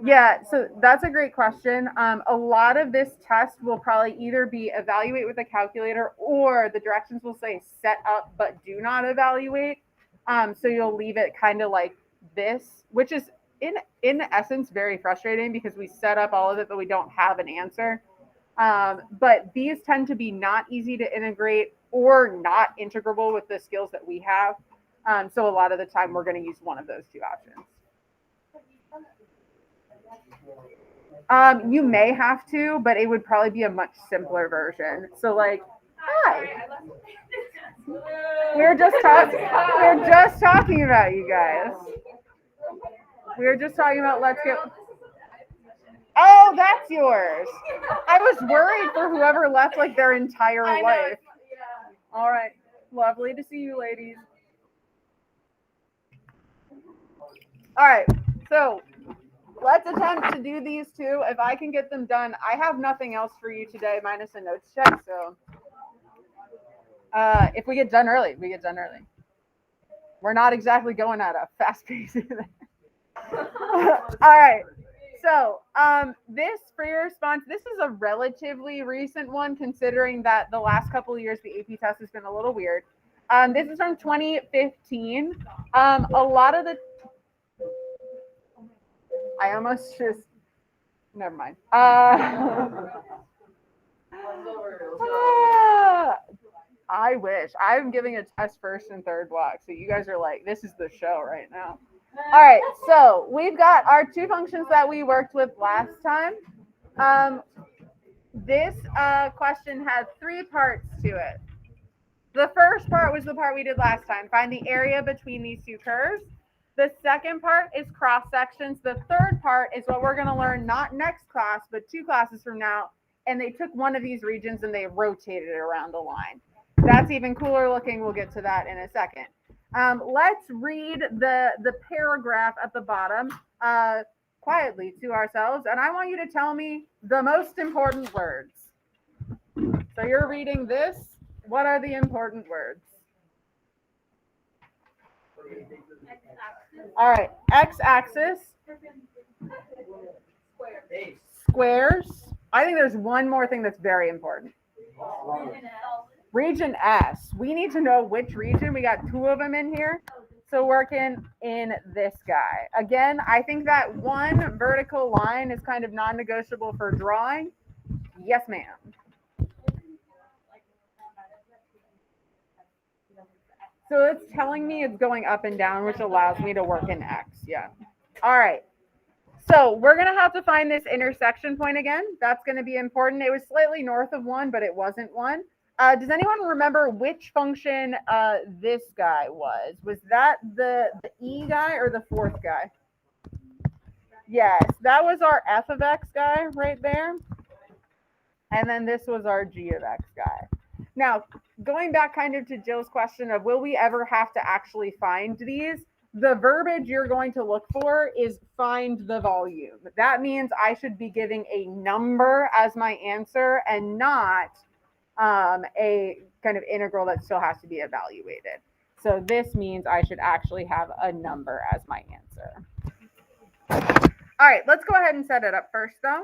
Yeah, so that's a great question. A lot of this test will probably either be evaluate with a calculator or the directions will say set up but do not evaluate. So you'll leave it kind of like this, which is in essence very frustrating because we set up all of it, but we don't have an answer. But these tend to be not easy to integrate or not integrable with the skills that we have. So a lot of the time we're going to use one of those two options. You may have to, but it would probably be a much simpler version. So like, hi. We're just talking about you guys. We were just talking about let's get. Oh, that's yours. I was worried for whoever left like their entire life. All right. Lovely to see you, ladies. All right. So let's attempt to do these two. If I can get them done, I have nothing else for you today minus a notes check. So if we get done early, we get done early. We're not exactly going at a fast pace either. All right. So this Fourier response, this is a relatively recent one considering that the last couple of years the AP test has been a little weird. This is from 2015. A lot of the I almost just never mind. I wish. I'm giving a test first and third block, so you guys are like, this is the show right now. All right, so we've got our two functions that we worked with last time. This question had three parts to it. The first part was the part we did last time. Find the area between these two curves. The second part is cross sections. The third part is what we're going to learn not next class, but 2 classes from now. And they took one of these regions and they rotated it around the line. That's even cooler looking. We'll get to that in a second. Let's read the paragraph at the bottom quietly to ourselves. And I want you to tell me the most important words. So you're reading this. What are the important words? All right, x-axis, squares. I think there's one more thing that's very important. Region S. We need to know which region. We got 2 of them in here. So working in this guy. Again, I think that one vertical line is kind of non-negotiable for drawing. Yes, ma'am. So it's telling me it's going up and down, which allows me to work in X. Yeah. All right. So we're going to have to find this intersection point again. That's going to be important. It was slightly north of 1, but it wasn't 1. Does anyone remember which function this guy was? Was that the E guy or the 4th guy? Yes, that was our f of x guy right there. And then this was our g of x guy. Now, going back kind of to Jill's question of will we ever have to actually find these, the verbiage you're going to look for is find the volume. That means I should be giving a number as my answer and not a kind of integral that still has to be evaluated. So this means I should actually have a number as my answer. All right, let's go ahead and set it up first though.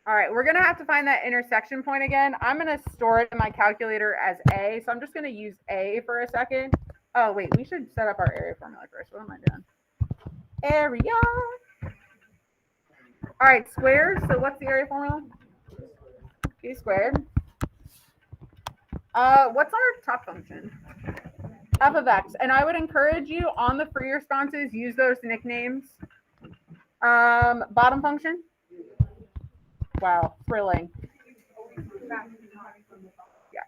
All right, we're going to have to find that intersection point again. I'm going to store it in my calculator as A. So I'm just going to use A for a second. Oh, wait, we should set up our area formula first. What am I doing? Area. All right, squares. So what's the area formula? B squared. What's our top function? F of x. And I would encourage you on the Fourier responses, use those nicknames. Bottom function. Wow, thrilling. Yeah.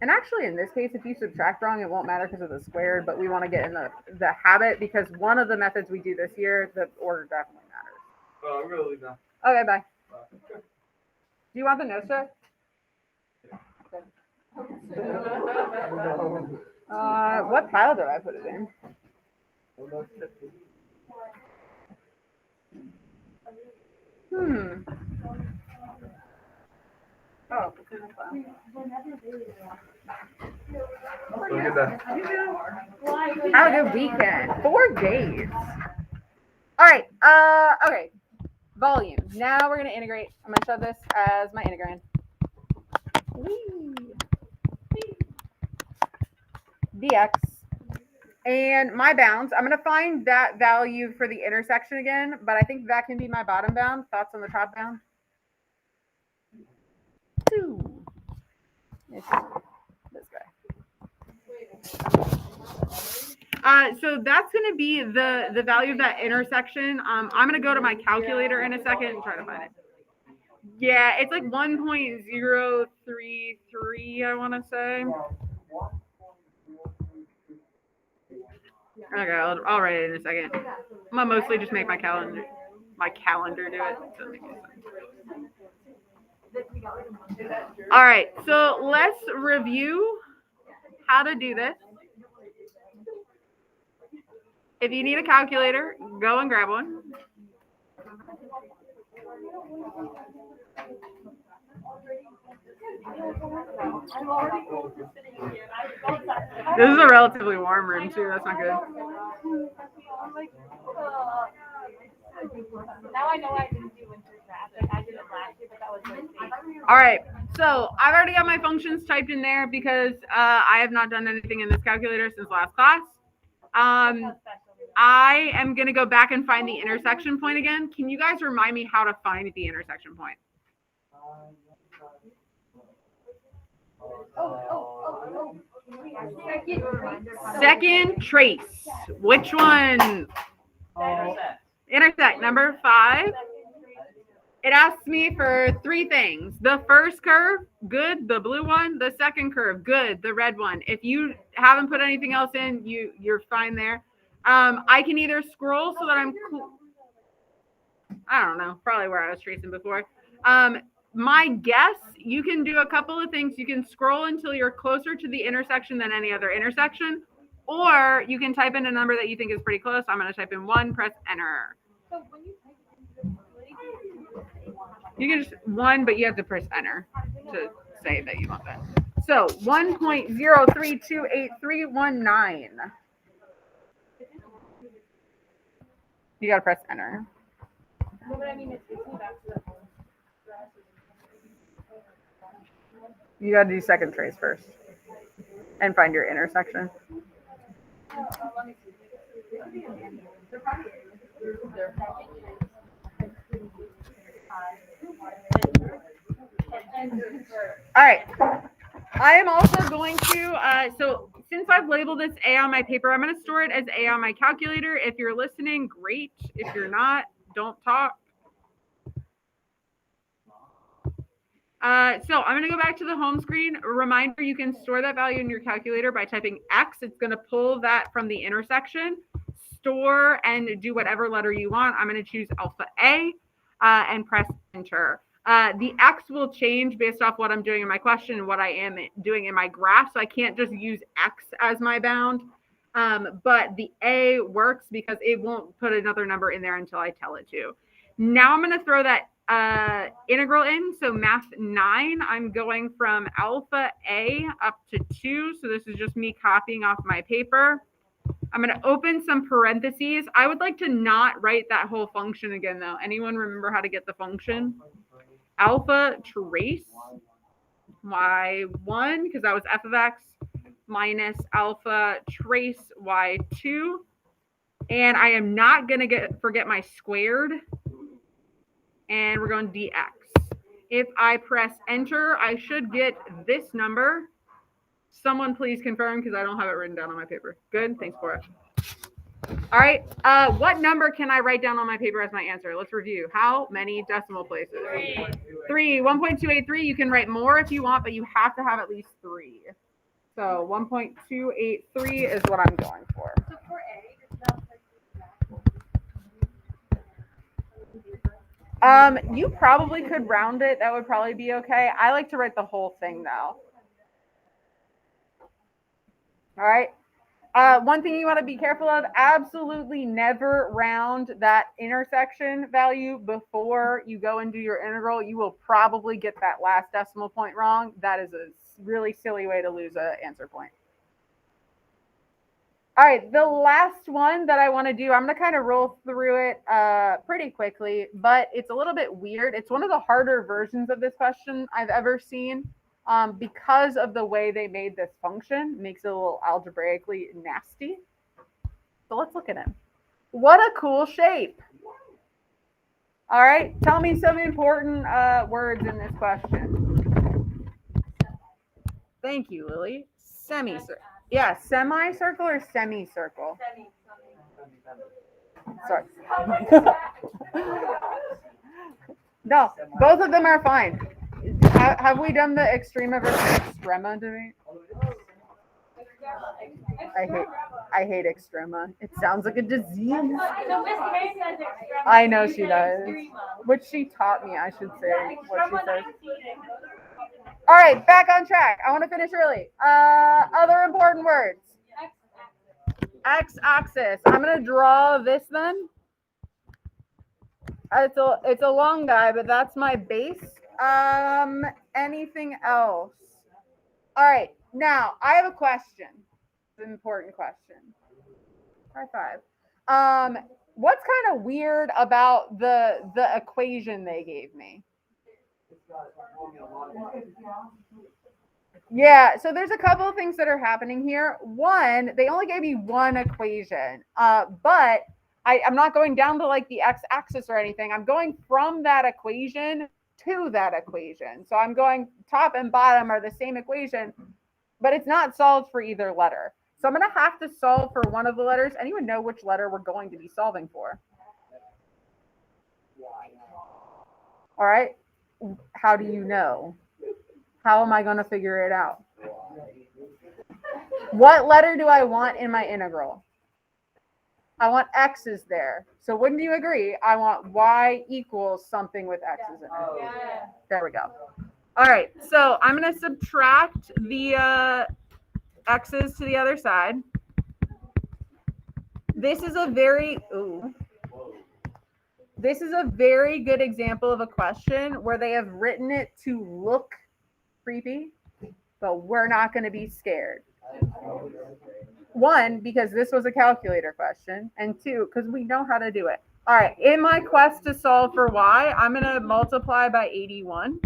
And actually, in this case, if you subtract wrong, it won't matter because of the squared, but we want to get in the habit because one of the methods we do this year, the order definitely matters. Oh, I'm going to leave now. Okay, bye. Do you want the notes check? Okay. What pile did I put it in? Oh, Look at that. have a good weekend. 4 days. All right. Okay. Volume. Now we're gonna integrate. I'm gonna shove this as my integrand. Dx. And my bounds. I'm gonna find that value for the intersection again, but I think that can be my bottom bound. Thoughts on the top bound? 2. It's this guy. So that's going to be the value of that intersection. I'm going to go to my calculator in a second and try to find it. Yeah, it's like 1.033, I want to say. Okay, I'll write it in a second. I'm going to mostly just make my calendar do it. All right, so let's review how to do this. If you need a calculator, go and grab one. This is a relatively warm room too. That's not good. Now I know I didn't do winter traffic. I did it last year, but that was like All right. So I've already got my functions typed in there because I have not done anything in this calculator since last class. I am going to go back and find the intersection point again. Can you guys remind me how to find the intersection point? Second trace. Which one? Intersect. Number 5. It asks me for 3 things. The first curve, good, the blue one. The second curve, good, the red one. If you haven't put anything else in, you're fine there. I can either scroll so that I don't know, probably where I was tracing before. My guess, you can do a couple of things. You can scroll until you're closer to the intersection than any other intersection, or you can type in a number that you think is pretty close. I'm going to type in 1, press enter. So when you You can just 1, but you have to press enter to say that you want that. So 1.0328319. You got to press enter. No, but I mean, it takes me back to the home. You got to do second trace first and find your intersection. Let me see. All right. I am also going to, so since I've labeled this A on my paper, I'm going to store it as A on my calculator. If you're listening, great. If you're not, don't talk. So I'm going to go back to the home screen. A reminder, you can store that value in your calculator by typing X. It's going to pull that from the intersection, store, and do whatever letter you want. I'm going to choose alpha A and press enter. The X will change based off what I'm doing in my question and what I am doing in my graph. So I can't just use X as my bound. But the A works because it won't put another number in there until I tell it to. Now I'm going to throw that integral in. So math 9, I'm going from alpha A up to 2. So this is just me copying off my paper. I'm going to open some parentheses. I would like to not write that whole function again, though. Anyone remember how to get the function? Alpha trace y1, because that was f of x, minus alpha trace y2. And I am not going to forget my squared. And we're going dx. If I press enter, I should get this number. Someone please confirm because I don't have it written down on my paper. Good. Thanks for it. All right. What number can I write down on my paper as my answer? Let's review. How many decimal places? 3. 1.283. You can write more if you want, but you have to have at least 3. So 1.283 is what I'm going for. So for A, You probably could round it. That would probably be okay. I like to write the whole thing though. All right. One thing you want to be careful of, absolutely never round that intersection value before you go and do your integral. You will probably get that last decimal point wrong. That is a really silly way to lose an answer point. All right, the last one that I want to do, I'm going to kind of roll through it pretty quickly, but it's a little bit weird. It's one of the harder versions of this question I've ever seen. Because of the way they made this function, makes it a little algebraically nasty. So let's look at him. What a cool shape. All right, tell me some important words in this question. Thank you, Lily. Semicircle. Yeah, semicircle or semicircle? Sorry. No, both of them are fine. Have we done the extrema versus extrema debate? I hate extrema. It sounds like a disease. I know she does. Which she taught me, I should say. What she says. All right, back on track. I want to finish early. Other important words. X-axis. I'm gonna draw this then. It's a long guy, but that's my base. Anything else? All right, now I have a question. It's an important question. High five. What's kind of weird about the equation they gave me? Yeah, so there's a couple of things that are happening here. One, they only gave me one equation, but I'm not going down to like the x-axis or anything. I'm going from that equation to that equation. So I'm going top and bottom are the same equation, but it's not solved for either letter. So I'm going to have to solve for one of the letters. Anyone know which letter we're going to be solving for? All right. How do you know? How am I going to figure it out? What letter do I want in my integral? I want x's there. So wouldn't you agree? I want y equals something with x's in it. There we go. All right. So I'm going to subtract the x's to the other side. This is a very good example of a question where they have written it to look creepy, but we're not going to be scared. One, because this was a calculator question, and two, because we know how to do it. All right, in my quest to solve for y, I'm going to multiply by 81.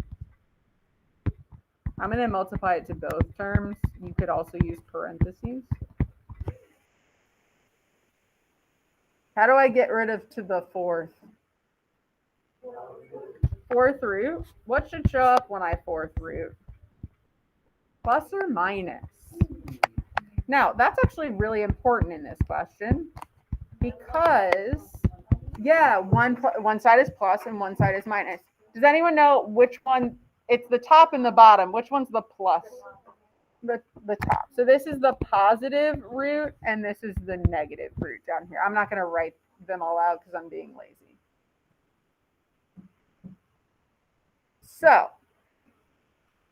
I'm going to multiply it to both terms. You could also use parentheses. How do I get rid of to the fourth? Fourth root. What should show up when I fourth root? Plus or minus? Now, that's actually really important in this question because, yeah, one side is plus and one side is minus. Does anyone know which one? It's the top and the bottom. Which one's the plus? The top. So this is the positive root and this is the negative root down here. I'm not going to write them all out because I'm being lazy. So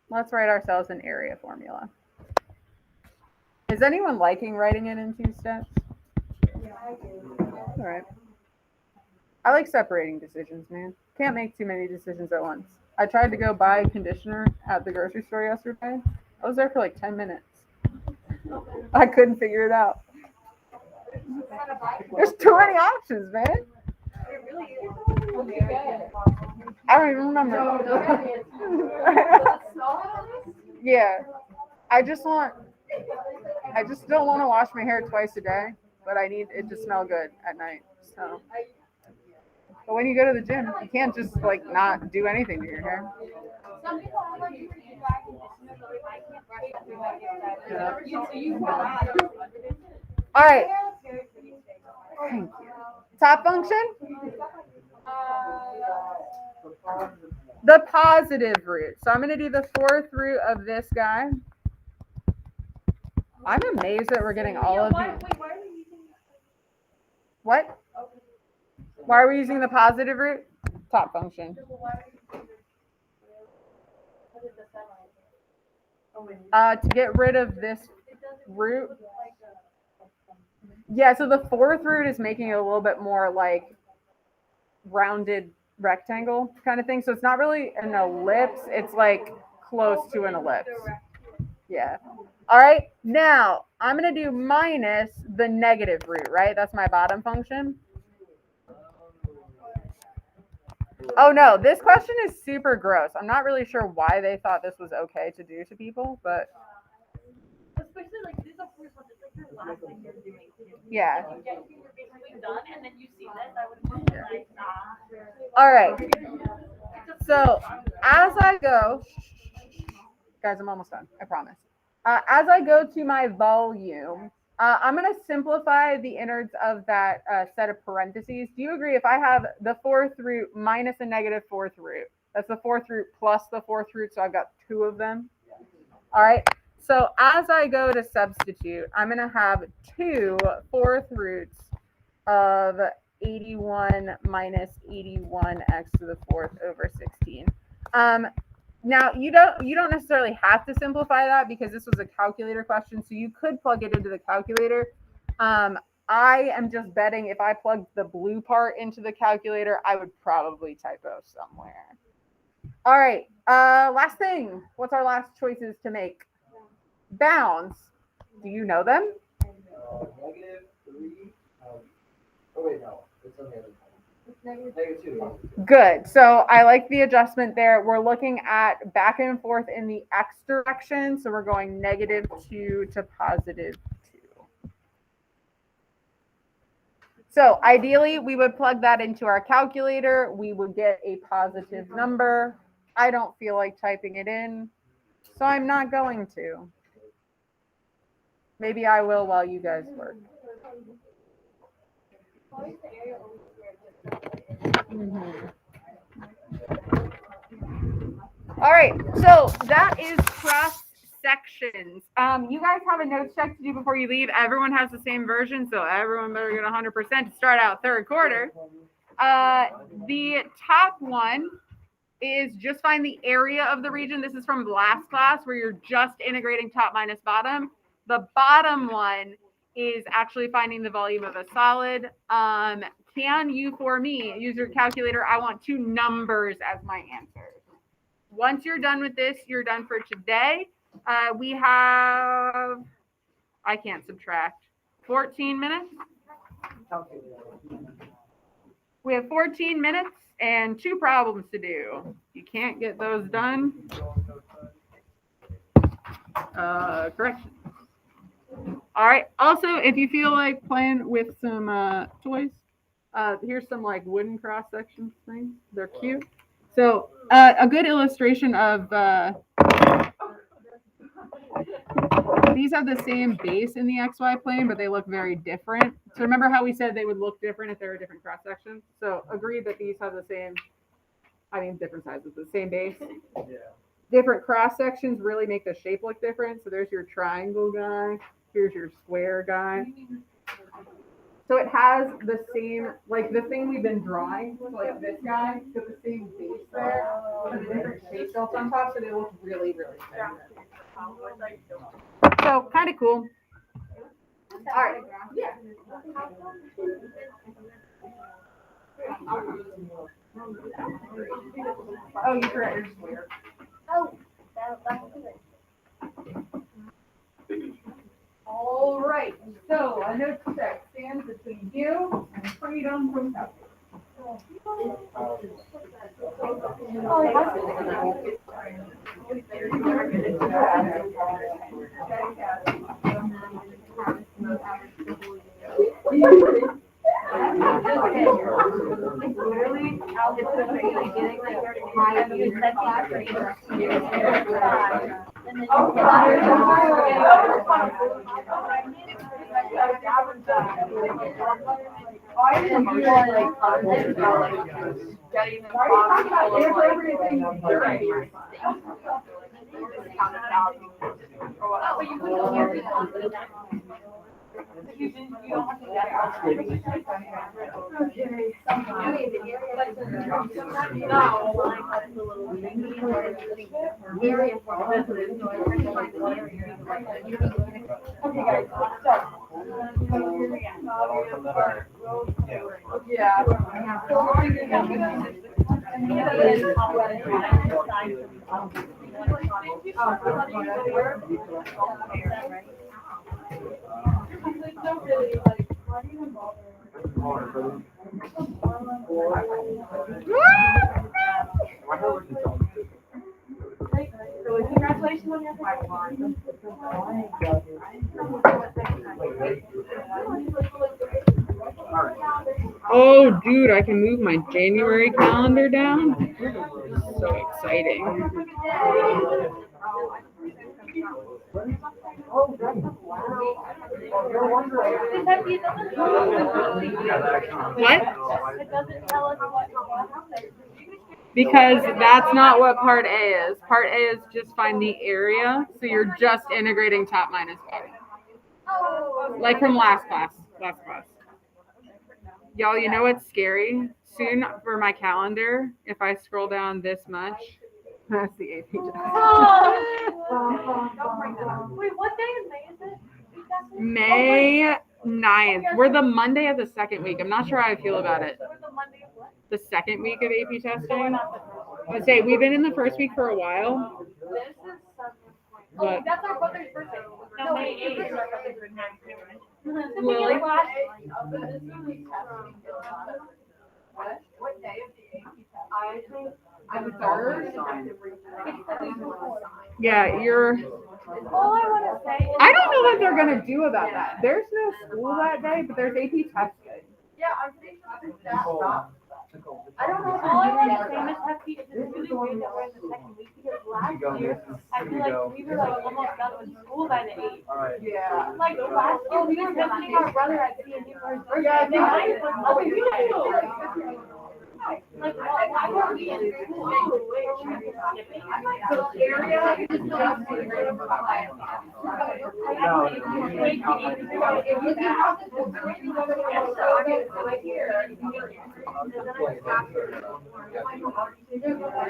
let's write ourselves an area formula. Is anyone liking writing it in 2 steps? Yeah, I do. All right. I like separating decisions, man. Can't make too many decisions at once. I tried to go buy a conditioner at the grocery store yesterday. I was there for like 10 minutes. I couldn't figure it out. There's too many options, man. It really is. I don't even remember. Yeah. I just don't want to wash my hair twice a day, but I need it to smell good at night. So, but when you go to the gym, you can't just like not do anything to your hair. Some people have like feedback and I can't brush it. All right. Thank you. Top function? The positive root. So I'm going to do the fourth root of this guy. I'm amazed that we're getting all of these. What? Why are we using the positive root? Top function. To get rid of this. root. Yeah, so the fourth root is making it a little bit more like rounded rectangle kind of thing. So it's not really an ellipse. It's like close to an ellipse. Yeah. All right. Now I'm going to do minus the negative root, right? That's my bottom function. Oh no, this question is super gross. I'm not really sure why they thought this was okay to do to people, but Especially like this is the first one. It's like your last thing you're doing. yeah. You get you're basically done, and then you see this. I would have been like, nah. All right. So as I go, guys, I'm almost done. I promise. As I go to my volume, I'm going to simplify the innards of that set of parentheses. Do you agree if I have the fourth root minus a negative fourth root? That's the fourth root plus the fourth root, so I've got two of them. All right. So as I go to substitute, I'm going to have 2 fourth roots of 81 minus 81x to the fourth over 16. Now you don't necessarily have to simplify that because this was a calculator question, so you could plug it into the calculator. I am just betting if I plugged the blue part into the calculator, I would probably typo somewhere. All right, last thing. What's our last choices to make? Bounds. Do you know them? -3. Oh wait, no, it's on the other side. -2. Good. So I like the adjustment there. We're looking at back and forth in the x direction. So we're going -2 to +2. So ideally, we would plug that into our calculator. We would get a positive number. I don't feel like typing it in, so I'm not going to. Maybe I will while you guys work. Mm-hmm. All right, so that is cross sections. You guys have a notes check to do before you leave. Everyone has the same version, so everyone better get 100% to start out third quarter. The top one is just find the area of the region. This is from last class where you're just integrating top minus bottom. The bottom one is actually finding the volume of a solid. Can you, for me, use your calculator? I want 2 numbers as my answers. Once you're done with this, you're done for today. We have, I can't subtract, 14 minutes. We have 14 minutes and 2 problems to do. You can't get those done. Correction. All right. Also, if you feel like playing with some toys, here's some like wooden cross section things. They're cute. So a good illustration of these have the same base in the XY plane, but they look very different. So remember how we said they would look different if they were different cross sections? So agree that these have the same, different sizes, the same base. Yeah. Different cross sections really make the shape look different. So there's your triangle guy. Here's your square guy. So it has the same, like the thing we've been drawing, like this guy, got the same base there, but the different shape built on top, so they look really, really different. So kind of cool. All right. Yeah. Oh, you forgot your square. Oh, that's good. All right. So a note check stands between you and freedom from calculus. Okay, guys, so. Congratulations on your Oh, dude, I can move my January calendar down. So exciting. What? It doesn't tell us what. Because that's not what part A is. Part A is just find the area. So you're just integrating top minus bottom. Like from last class. Y'all, you know what's scary? Soon for my calendar, if I scroll down this much, that's the AP test. Wait, what day in May is it? May 9th. We're the Monday of the second week. I'm not sure how I feel about it. We're the Monday of what? The second week of AP testing. I'd say we've been in the first week for a while. This is 7 point. But- Oh, that's our brother's birthday. No, May 8th is our brother's birthday. Really? What day of the AP test? I think I'm third. Yeah, you're. all I want to say is. I don't know what they're gonna do about that. There's no school that day, but there's AP testing. Yeah, I'm pretty sure that's not. I don't know. All I want to say, Miss Hefty, is it's really weird that we're in the second week because last year, I feel like we were like almost done with school by the 8th. Alright. Yeah. Like last year, we were visiting our brother at CNU for his birthday. And then I was like, like, why were we in school? So area is just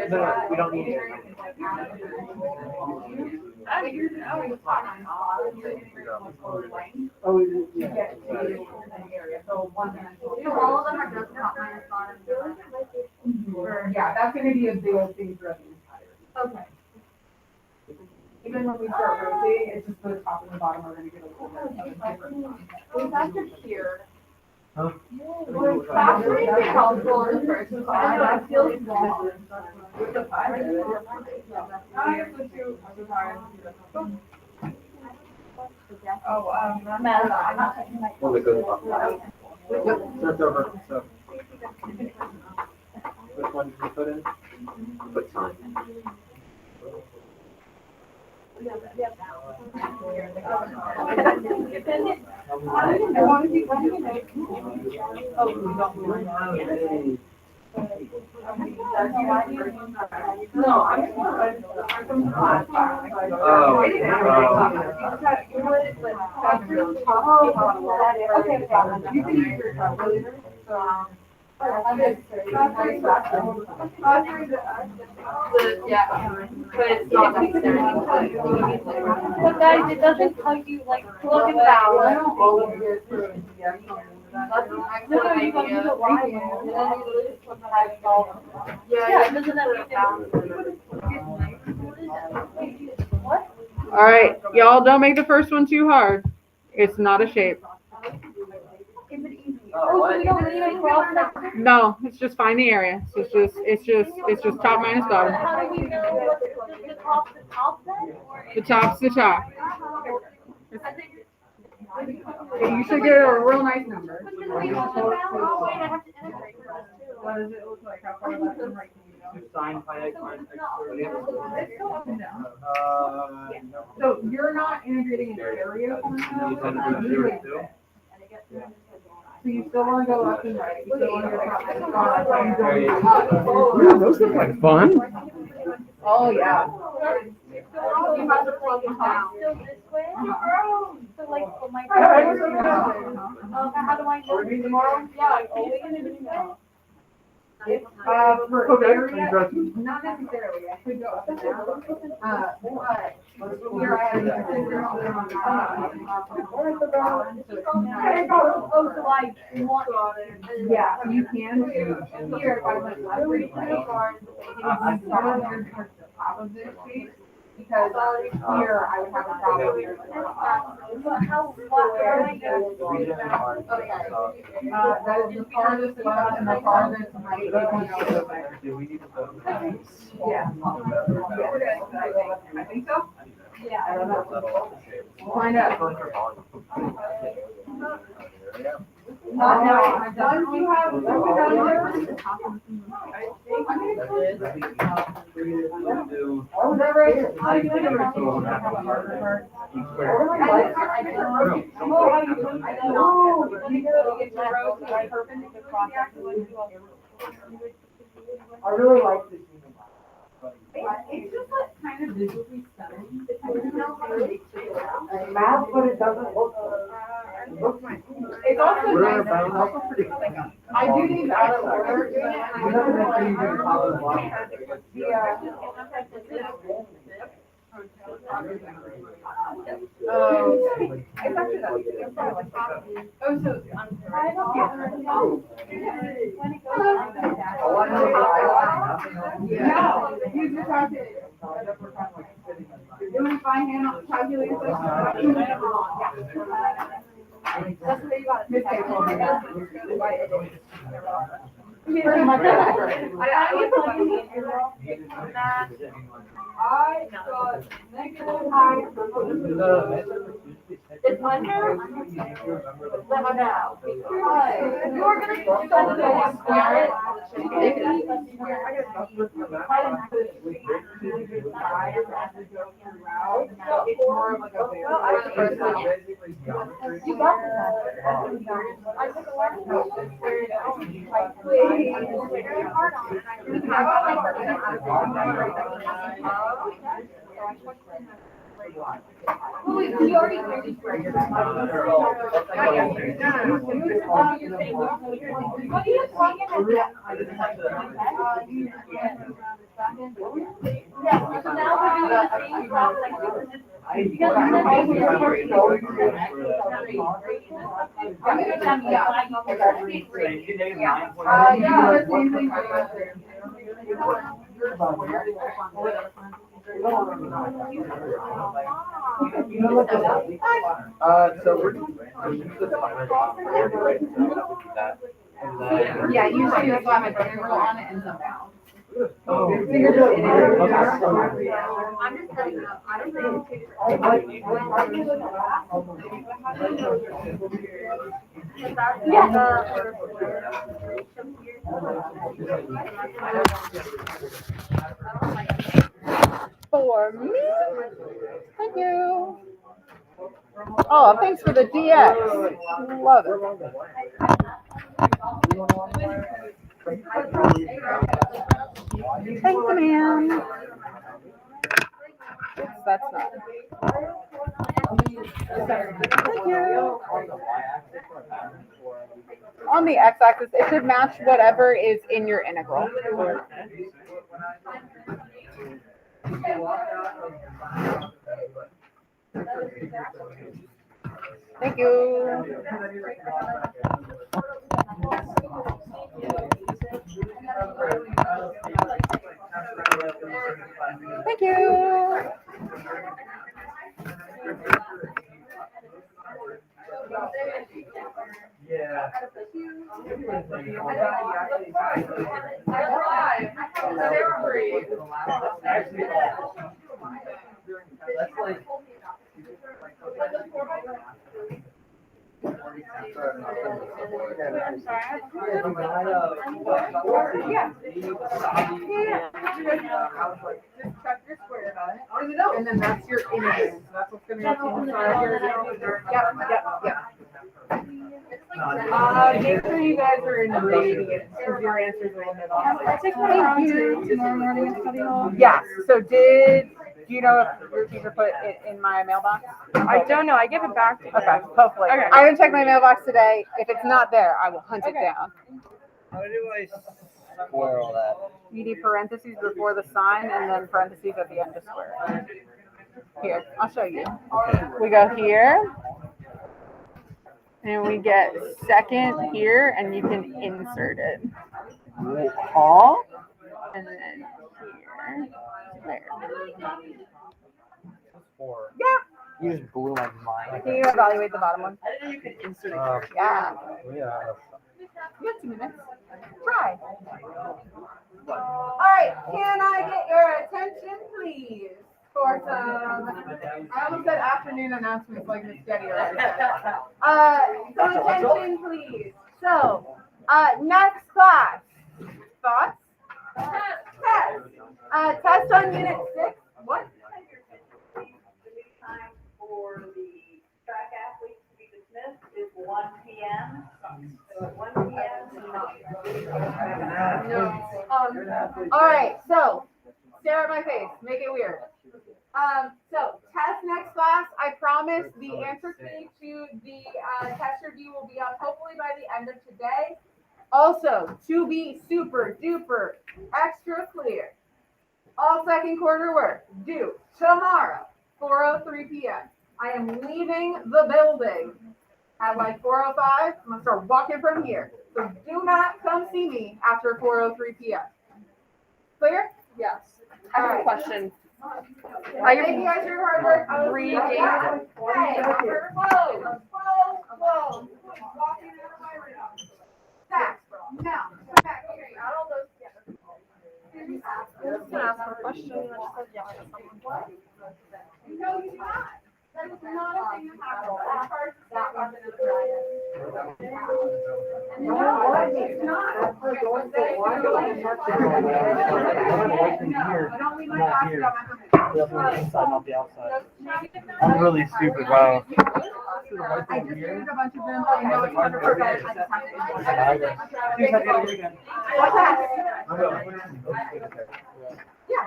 No, we don't need it. Oh, yeah. So one. All of them are just top minus bottom. Yeah, that's gonna be a big old thing for us. Okay. Even when we start rotating, it's just the top and the bottom are gonna get a little bit of different. We have to hear. Huh? Factory is helpful in the first class. That feels wrong. With the five. I have the two, I'm sorry. Oh, Math, I'm not taking my. Well, it goes up. Yep, so it's over, so. Which one did you put in? Put time. No, I'm from class. Okay, you can use your calculator, so. Yeah, but it's not necessary. But guys, it doesn't tell you like look at that one. Yeah, it doesn't have what? All right, y'all don't make the first one too hard. It's not a shape. Oh, so we don't need a cross section? No, it's just find the area. So it's just top minus bottom. How do we know what the top then? The top's the top. You should get a real nice number. Oh, wait, I have to integrate for this too. What does it look like? How far left and right can you go? Sine, pi, x, minus x squared. It's still up and down. No. So you're not integrating an area formula? You said it was 0 too? So you still wanna go left and right? You still wanna go top and bottom? Those look like fun. Oh, yeah. You have to plug it down. Still this way? So like, oh my God. How do I know? Tomorrow? Yeah, always this way? For area, not necessarily, I could go up and down. But here I have a consider Oh, so like, you want. yeah, you can do, here, if I went left, right, some of your towards the top of this sheet, because here I would have a problem here. That is the farthest left and the farthest right. Do we need to vote? Yeah. I think so. Yeah. I don't know. Find out. Not now. Once you have, oh, is that right? I think it was- I really like this. It's just like kind of visually stunning. Math, but it doesn't look. It's also What are nice. our bounds? I do these out of order. Oh, it's actually not. It's probably like that. Oh, so. Yeah, you just have to. Do it by hand, calculate it. That's what you got. Mistake on me. I got negative high. It's under. Let me know. You're gonna square it. It's more of like a bear. You got it. I took a lot Wait, you already really squared your. What are you talking Yeah, so now we're doing the same problem like this. Yeah, same thing. So we're doing the final software, right? So that, and then. Yeah, usually that's why my finger on it and some out. Oh. I'm just setting up. I don't know. For me? Thank you. Oh, thanks for the DX. Love it. Thank you, ma'am. Oops, that's not. Thank you. On the x-axis, it should match whatever is in your integral. Thank you. Thank you. Yeah. Just check your square on it. And then that's your integral. So that's what's gonna go inside here. Yep. Make sure you guys are in radius, because your answers will end off. Thank you. Tomorrow morning at study hall? Yes, so do you know if your teacher put it in my mailbox? I don't know. I give it back to Okay, hopefully. Okay. I haven't checked my mailbox today. If it's not there, I will hunt it down. How do I square all that. You need parentheses before the sign and then parentheses at the end to square it. Here, I'll show you. We go here. And we get second here, and you can insert it. All, and then here, there. Four. Yeah. You just blew my mind. Can you evaluate the bottom one? Yeah. Yeah. You have 2 minutes. Try. All right. Can I get your attention, please, for some? I almost said afternoon announcements like Miss Getty already said. Some attention, please. So, next class. Thoughts? Test. Test on unit 6. What? Time for the track athletes to be dismissed is 1 p.m. So at 1 p.m. No. All right. So, stare at my face. Make it weird. So test next class. I promise the answer key to the test review will be up hopefully by the end of today. Also, to be super duper extra clear, all second quarter work due tomorrow, 4:03 p.m. I am leaving the building at like 4:05. I'm gonna start walking from here. So do not come see me after 4:03 p.m. Clear? Yes. I have a question. Thank you guys for your hard work. Reading. Hey, close. Walking out of my room. Back. Now, come back. Okay, got all those together. I was gonna ask her a question. I just said yeah, at someone. No, you do not. That is not a thing that happens. That part, that wasn't a Brian. No, it's not. Okay, so say it's not like- I don't leave my glasses on my permission. Inside, not the outside. I'm I'm really stupid, wow. I just read a bunch of them. I know it's 100%. I just have to. What's that? Yeah.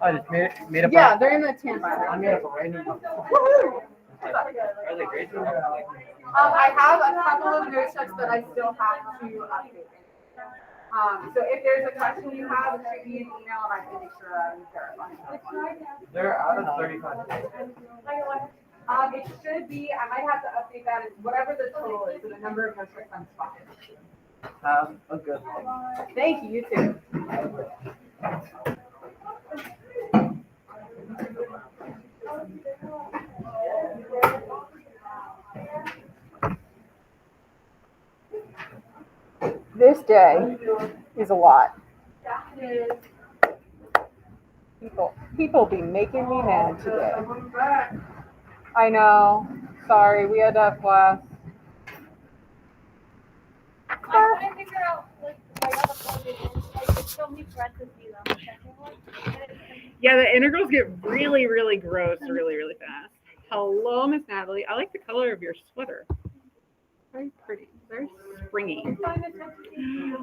I just made up. Yeah, they're in the tan bar. I made up a random. Woohoo! Are they great? I have a couple of note checks that I still have to update. So if there's a question you have, shoot me an email and I can make sure I'm verifying. They're out of 35 days. It should be, I might have to update that, it's whatever the total is, so the number of note checks on spot. Have a good one. Thank you, you too. This day is a lot. People be making me mad today. I know. Sorry, we had to have class. I'm trying to figure out, like, why all the positions, like, there's so many parentheses on the second one. And it's Yeah, the integrals get really, really gross really, really fast. Hello, Miss Natalie. I like the color of your sweater. Very pretty. Very springy.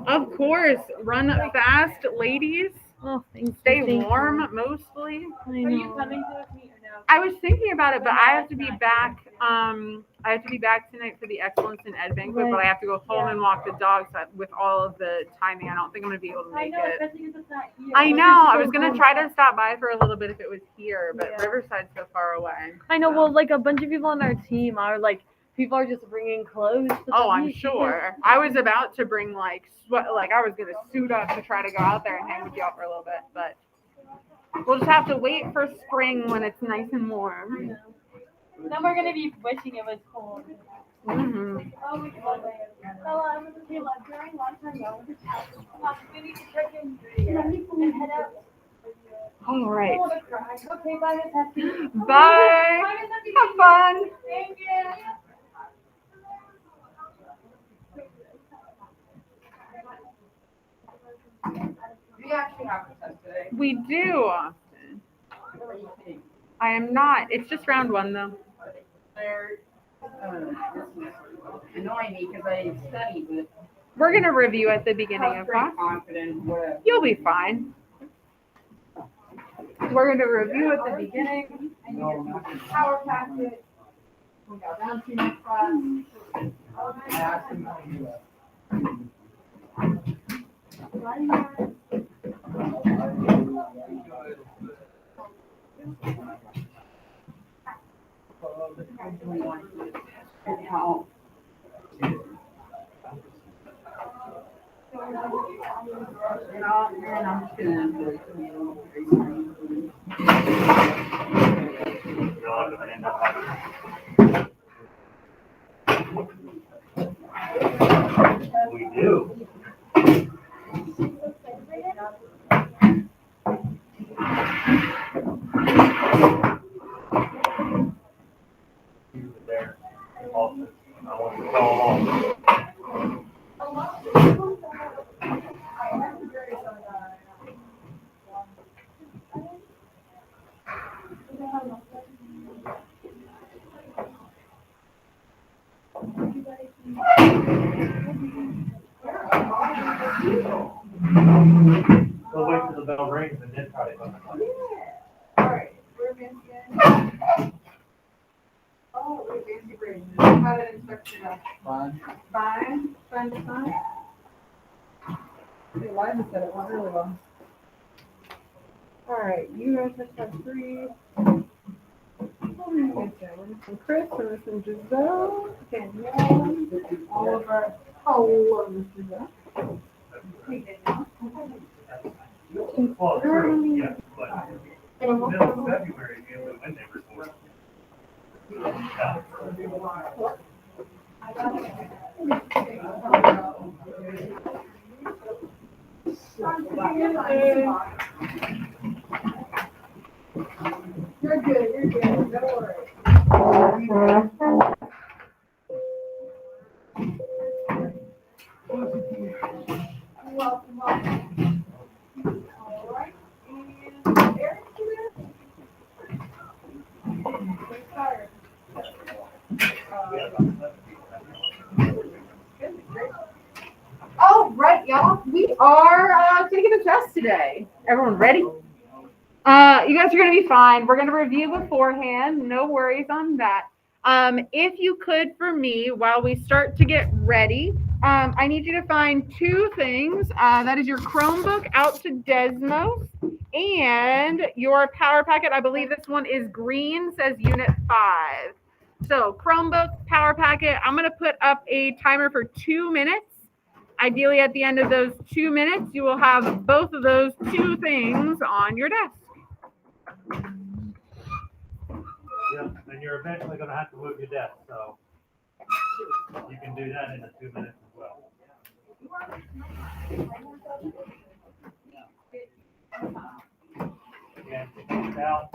Of course. Run fast, ladies. Oh, thanks. Stay warm, mostly. Are you coming to with me or no? I was thinking about it, but I have to be back. I have to be back tonight for the Excellence in Ed banquet, but I have to go home and walk the dogs with all of the timing. I don't think I'm gonna be able to I make know, it. especially because it's not here. I know. I was gonna try to stop by for a little bit if it was here, but Riverside's so far away. I know. Well, like a bunch of people on our team are like, people are just bringing clothes. to the Oh, I'm beach. sure. I was about to bring like sweat, like I was gonna suit up to try to go out there and hang with y'all for a little bit, but we'll just have to wait for spring when it's nice and warm. Then we're gonna be wishing it was cold. Mm-hmm. Oh my god. So I was okay, like during lunchtime, I was just we need to check in and head out. All right. Oh, okay, bye, Miss Hefty. Bye. Bye, Miss Hefty. Have fun. Thank you. We actually have a test today. We do, Austin. I am not. It's just round one though. They're annoying me because I studied, but We're gonna review at the I'm beginning of pretty class. confident. Whatever. You'll be fine. We're gonna review at the beginning. And you get to power pass it. We got down to next class. I asked him how he left. We do. There. Office. I want to call home. Go wait till the bell rings and then try to come. Alright, we're missing. Oh, we're Fancy Bridge. How did instruction go? Fine. Fine, fine to fine. Hey, Liza said it went really well. Alright, you guys just have 3. And Chris, and Giselle, Danielle, Oliver. Oh, Giselle. Hey, Danielle. Well, true, yeah, but middle of February, you know, when they report. Yeah. You're good, don't worry. Welcome. All right, and Eric, you there? All right, y'all. We are taking a test today. Everyone ready? You guys are gonna be fine. We're gonna review beforehand. No worries on that. If you could, for me, while we start to get ready, I need you to find 2 things. That is your Chromebook out to Desmos and your power packet. I believe this one is green, says Unit 5. So Chromebook, power packet. I'm gonna put up a timer for 2 minutes. Ideally, at the end of those 2 minutes, you will have both of those 2 things on your desk. Yeah, and you're eventually gonna have to move your desk, so you can do that in the 2 minutes as well. And it's out.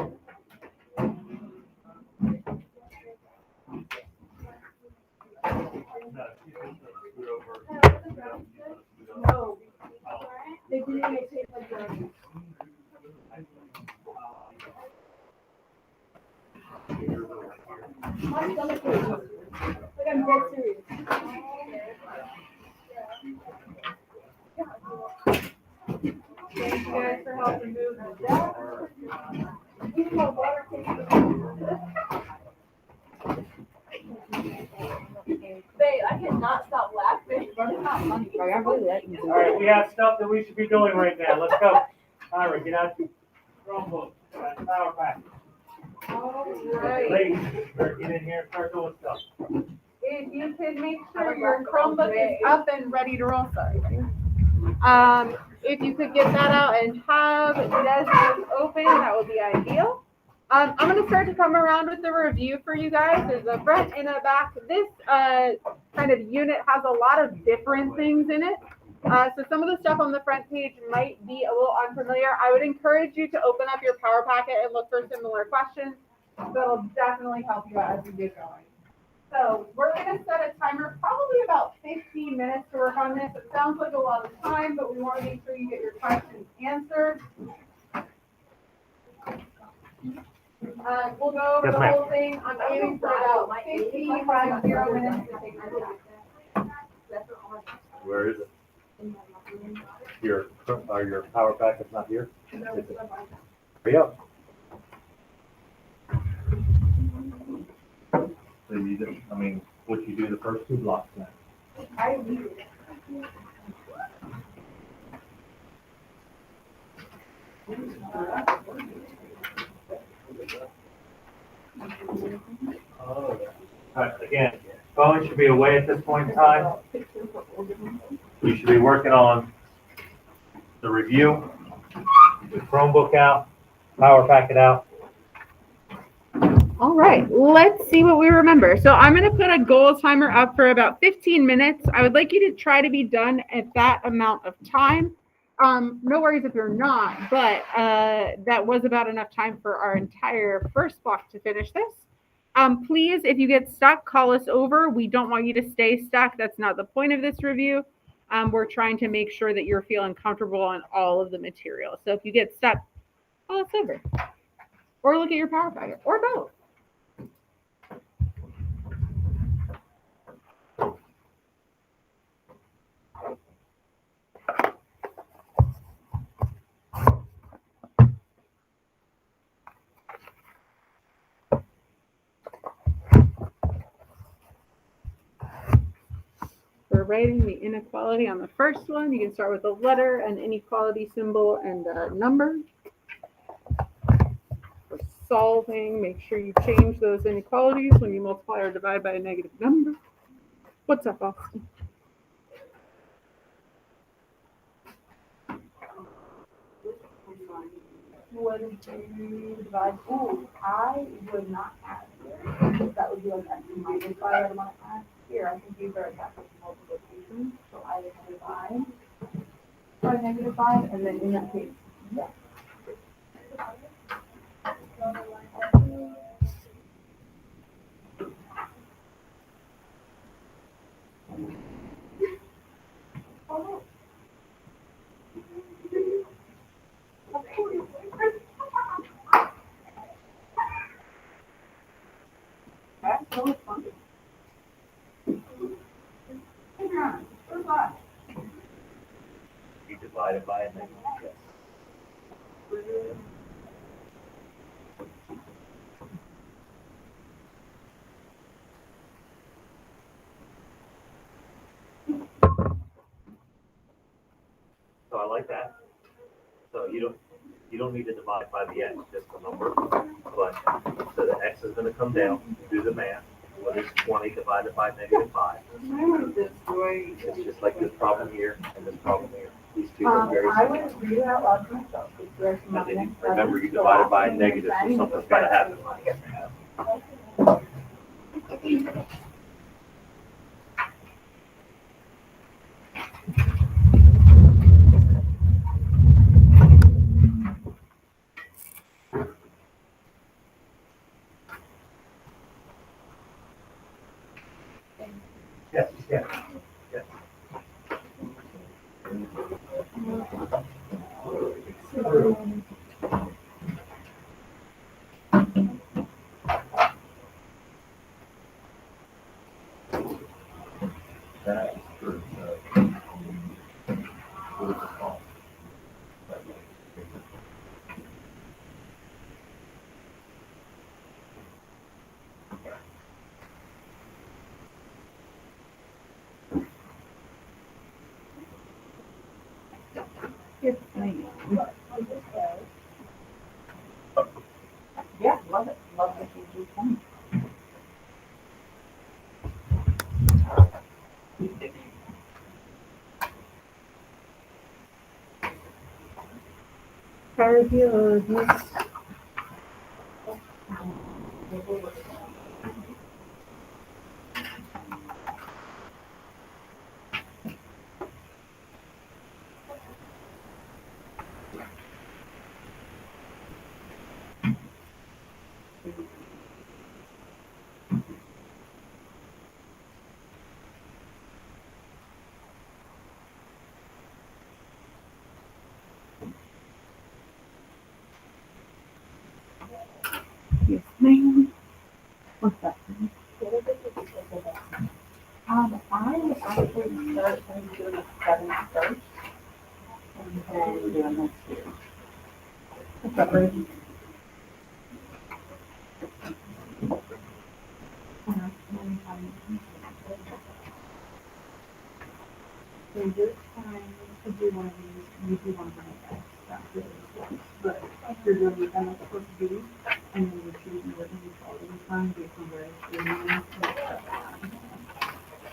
No, you can scoot over. No. They didn't make it like that. My stomach hurts. Like I'm dead serious. Thank you guys for helping move the desk. Even though water Babe, I cannot stop laughing. All right, we have stuff that we should be doing right now. Let's go. Tyra, get out your Chromebook, power pack. All right. Ladies, better get in here and start doing stuff. If you could make sure your Chromebook is up and ready to roll, sorry. If you could get that out and have Desmos open, that would be ideal. I'm going to start to come around with the review for you guys. There's a front and a back. This kind of unit has a lot of different things in it. So some of the stuff on the front page might be a little unfamiliar. I would encourage you to open up your power packet and look for similar questions. That'll definitely help you out as you get going. So we're going to set a timer, probably about 15 minutes to work on this. It sounds like a lot of time, but we want to make sure you get your questions answered. We'll go over Yes, the ma'am. whole thing. I'm aiming for about 55 minutes to take my time. Where is it? Your power pack is not here? Hurry up. So you do, what you do the first 2 blocks then? I need it. Again, phone should be away at this point in time. You should be working on the review, the Chromebook out, power packet out. All right, let's see what we remember. So I'm going to put a goal timer up for about 15 minutes. I would like you to try to be done at that amount of time. No worries if you're not, but that was about enough time for our entire first block to finish this. Please, if you get stuck, call us over. We don't want you to stay stuck. That's not the point of this review. We're trying to make sure that you're feeling comfortable on all of the material. So if you get stuck, call us over. Or look at your power packet, or both. We're writing the inequality on the first one. You can start with a letter, an inequality symbol, and a number. For solving, make sure you change those inequalities when you multiply or divide by a negative number. What's up, Austin? Would you divide, I would not add here. That would be like X minus five, I would not add here. I think these are exactly multiplication, so I would divide by -5, and then in that case, yeah. That's so funny. You divide it by a negative. So I like that. So you don't need to divide by the x, just the number. But so the x is going to come down. Do the math. What is 20 divided by -5? It's just like this problem here and this problem here. These two are very I similar. would read it out loud to myself. And then you remember you divided by a negative, so something's got to happen. Yes, yes, yes. That is true. What is it called? Yeah, love it. Love that you do fun. Yes, ma'am. What's that? I would actually start by doing a 7 first, and then doing this here. What's up, Ruth? So this time, to do one of these, you do one of these. So But you're doing what I'm supposed to do, and then you're choosing what you follow the time based on where you're moving.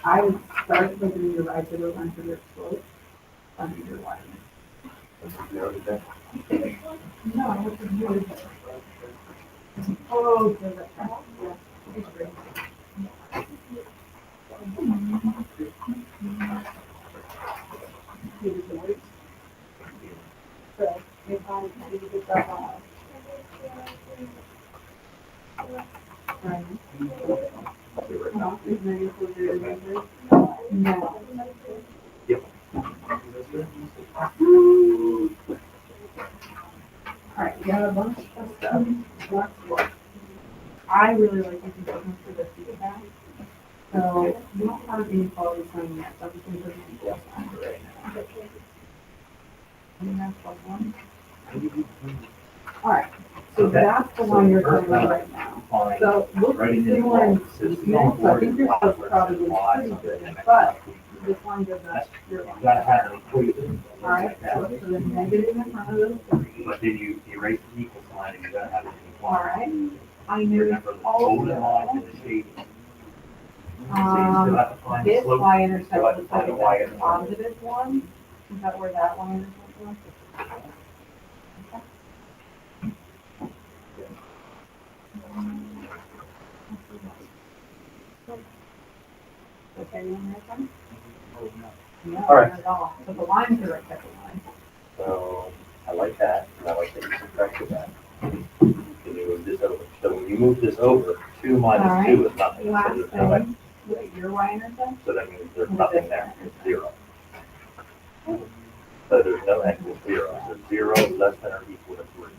I would start looking your right to the line for your slope under your line. No, I would do it. Oh, so that's right. Yeah, it's great. Give it the weight. So, if I can get that off. Right. Is there any further measures? No. Yep. Alright, we got a bunch of stuff. Let's look. I really like using buttons for the feedback. So, we don't have any quality sign yet, so I'm just gonna put the details on it right now. And that's one. Alright, so Okay. that's the one you're doing right now. So, look similar in steepness, so I think your stuff's probably pretty good, but this one goes up your line. You gotta have an equation. Alright, so the negative in front of those three. But then you erase the equal sign and you gotta have it in equal. Alright, I knew Remember the golden line and the shading. So you still have to find the this slope. y intercept You have to looks find like the it's y the intercept. positive one. Is that where that one is? Okay, you want that one? No, All right. not at all. So the line's the right type of line. So I like that, and I like that you subtracted that. Can you move this over? So when you move this over, 2 minus 2 is nothing, so Last there's no, thing, wait, your y intercept? so that means there's nothing there, it's 0. So there's no x is 0, so 0 less than or equal to 3.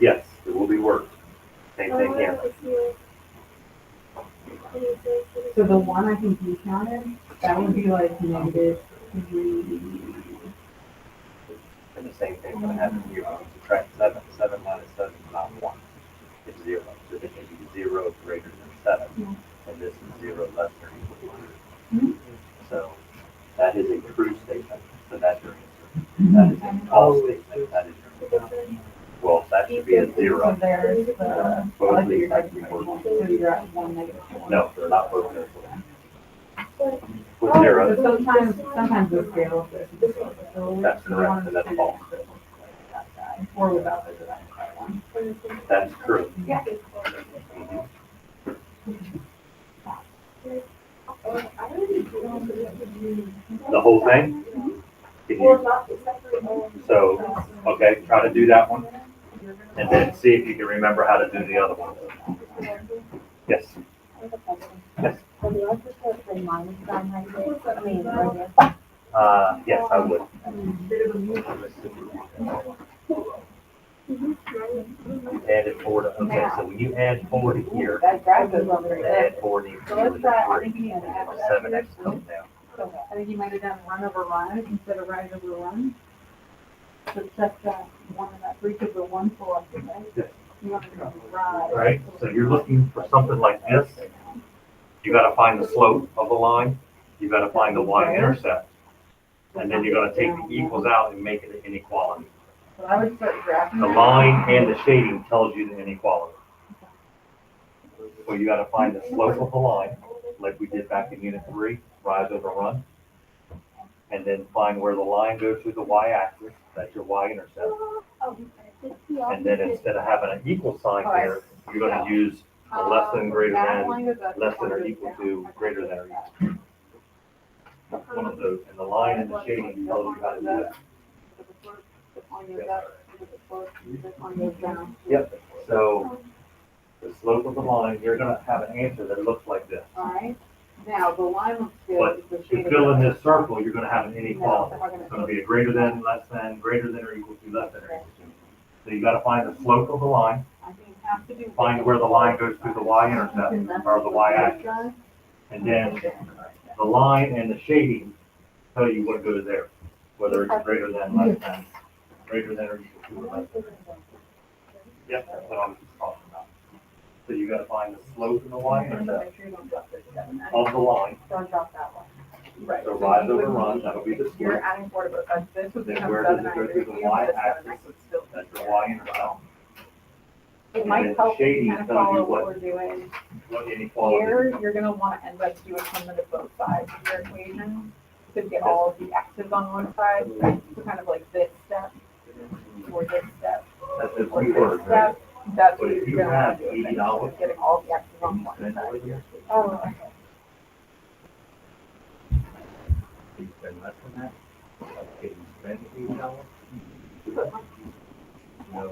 Yes, it will be worse. Same thing here. So the one I think you counted, that would be like negative 3. And the same thing's gonna happen here. When you subtract 7, 7 minus 7 is not 1. It's 0. So it can be 0 greater than 7. And this is 0 less than or equal to 100. So that is a true statement. So that's your answer. That is a false statement. That is your answer. Well, that should be a 0. So there's the, Both like of you're these at have to be working. so you're at 1 negative 1. No, they're not both there. With So 0, sometimes the scale is this. So That's correct, and that's false. That guy, or without the that one. that's true. Yeah. The whole thing? Can you, so, okay, try to do that one. And then see if you can remember how to do the other one. Yes. Yes. Yes, I would. Add it 4 to, okay, so when you add 4 to here, That graph is on there. add 4 to So let's try, I think here, you need to add 7x comes down. I think you might have done run over rise instead of rise over run. So check that one and that 3 because the 1 selected, right? Yes. You want to do rise. Right, so you're looking for something like this. You gotta find the slope of the line, you gotta find the y-intercept, and then you're gonna take the equals out and make it an inequality. So I would start graphing. The line and the shading tells you the inequality. So you gotta find the slope of the line, like we did back in unit 3, rise over run. And then find where the line goes through the y-axis, that's your y-intercept. And then instead of having an equal sign here, you're gonna use a less than, greater than, less than or equal to, greater than or equal to. One of those, and the line and the shading tells you how to do that. Yep, so the slope of the line, you're gonna have an answer that looks like this. Alright, now the line looks good. But the to shade fill in of this circle, you're gonna have an inequality. It's gonna be a greater than, less than, greater than or equal to, less than or equal to. So you gotta find the slope of the line, I think have to do. find where the line goes through the y-intercept, or the y-axis, and then the line and the shading tell you what goes there, whether it's greater than, less than, greater than or equal to, or less than. Yep, that's what I was just talking about. So you gotta find the slope of the y-intercept of the line, Don't drop that one. Right. So rise over run, that'll be the split. You're adding four to both sides. This would Then become where does seven it go nine through three. the y-axis? That's your y intercept. It And might then help shading kind of tells you follow what what- we're doing. What inequality. Here, you're gonna wanna end up doing something to both sides of your equation to get all of the x's on one side. So kind of like this step, or this step, That's a or key this word, right? step. That's But what if you're you gonna have wanna do. $80, is getting all the x's on Can you one spend side. over here? Oh, okay. Can you spend less than that? Can you spend $80? No.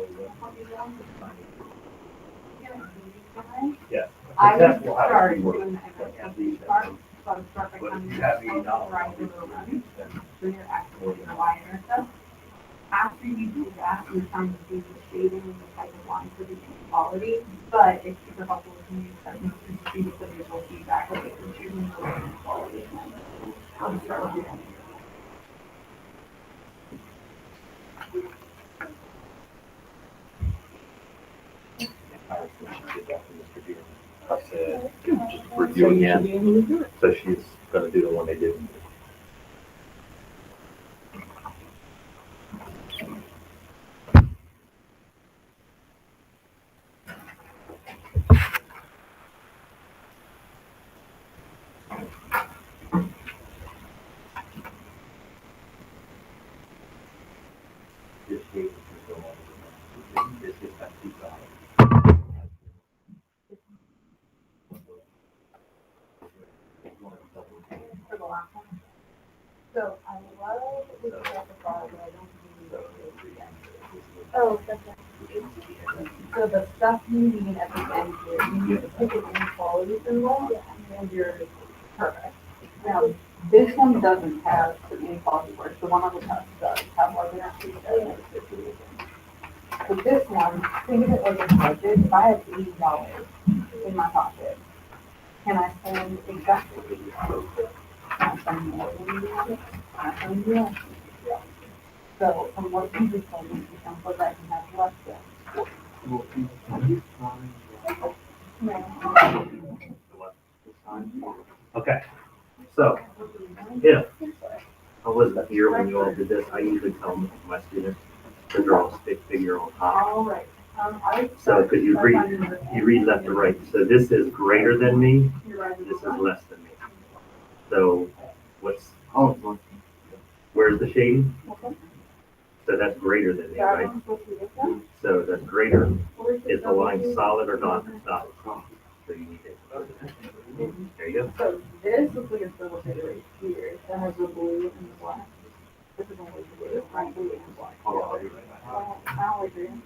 Yes. I That's would what I start would doing work. the Have these part, things. so I would start by But if coming you to have the $80, right you over run, can spend. so you're actually in the y intercept. After you do that, you're trying to do the shading and the type of lines for the inequality, but it's super helpful if you use that to see with the visual feedback, like if you're choosing the inequality. I'll start with you. I said, just review again. So she's gonna do the one they didn't do. This sheet is the one. This is that 2,000. For the last one. So I love the classifier, but I don't do the end. Oh, that's right. So the stuff you need at the end here, you need to pick an inequality symbol, and you're perfect. Now, this one doesn't have the inequality words, the one on the top does have like an actually situation. So this one, think of it like a budget. If I have $80 in my pocket, can I spend exactly $80? Can I spend more than $80? Can I spend less? So from what you just told me, it sounds like I can have less than. Okay, so if I wasn't here when you all did this, I usually tell my students to draw a stick figure on top. All right. So, because you read left to right, so this is greater than me, You're right. this is less than me. So what's, where's the shading? So that's greater than me, right? So that's greater, is the line solid or not solid? So you need it. There you go. So this looks like it's a little bit right here. That has the blue and the black. This is only blue, right? Blue and black. I don't like green.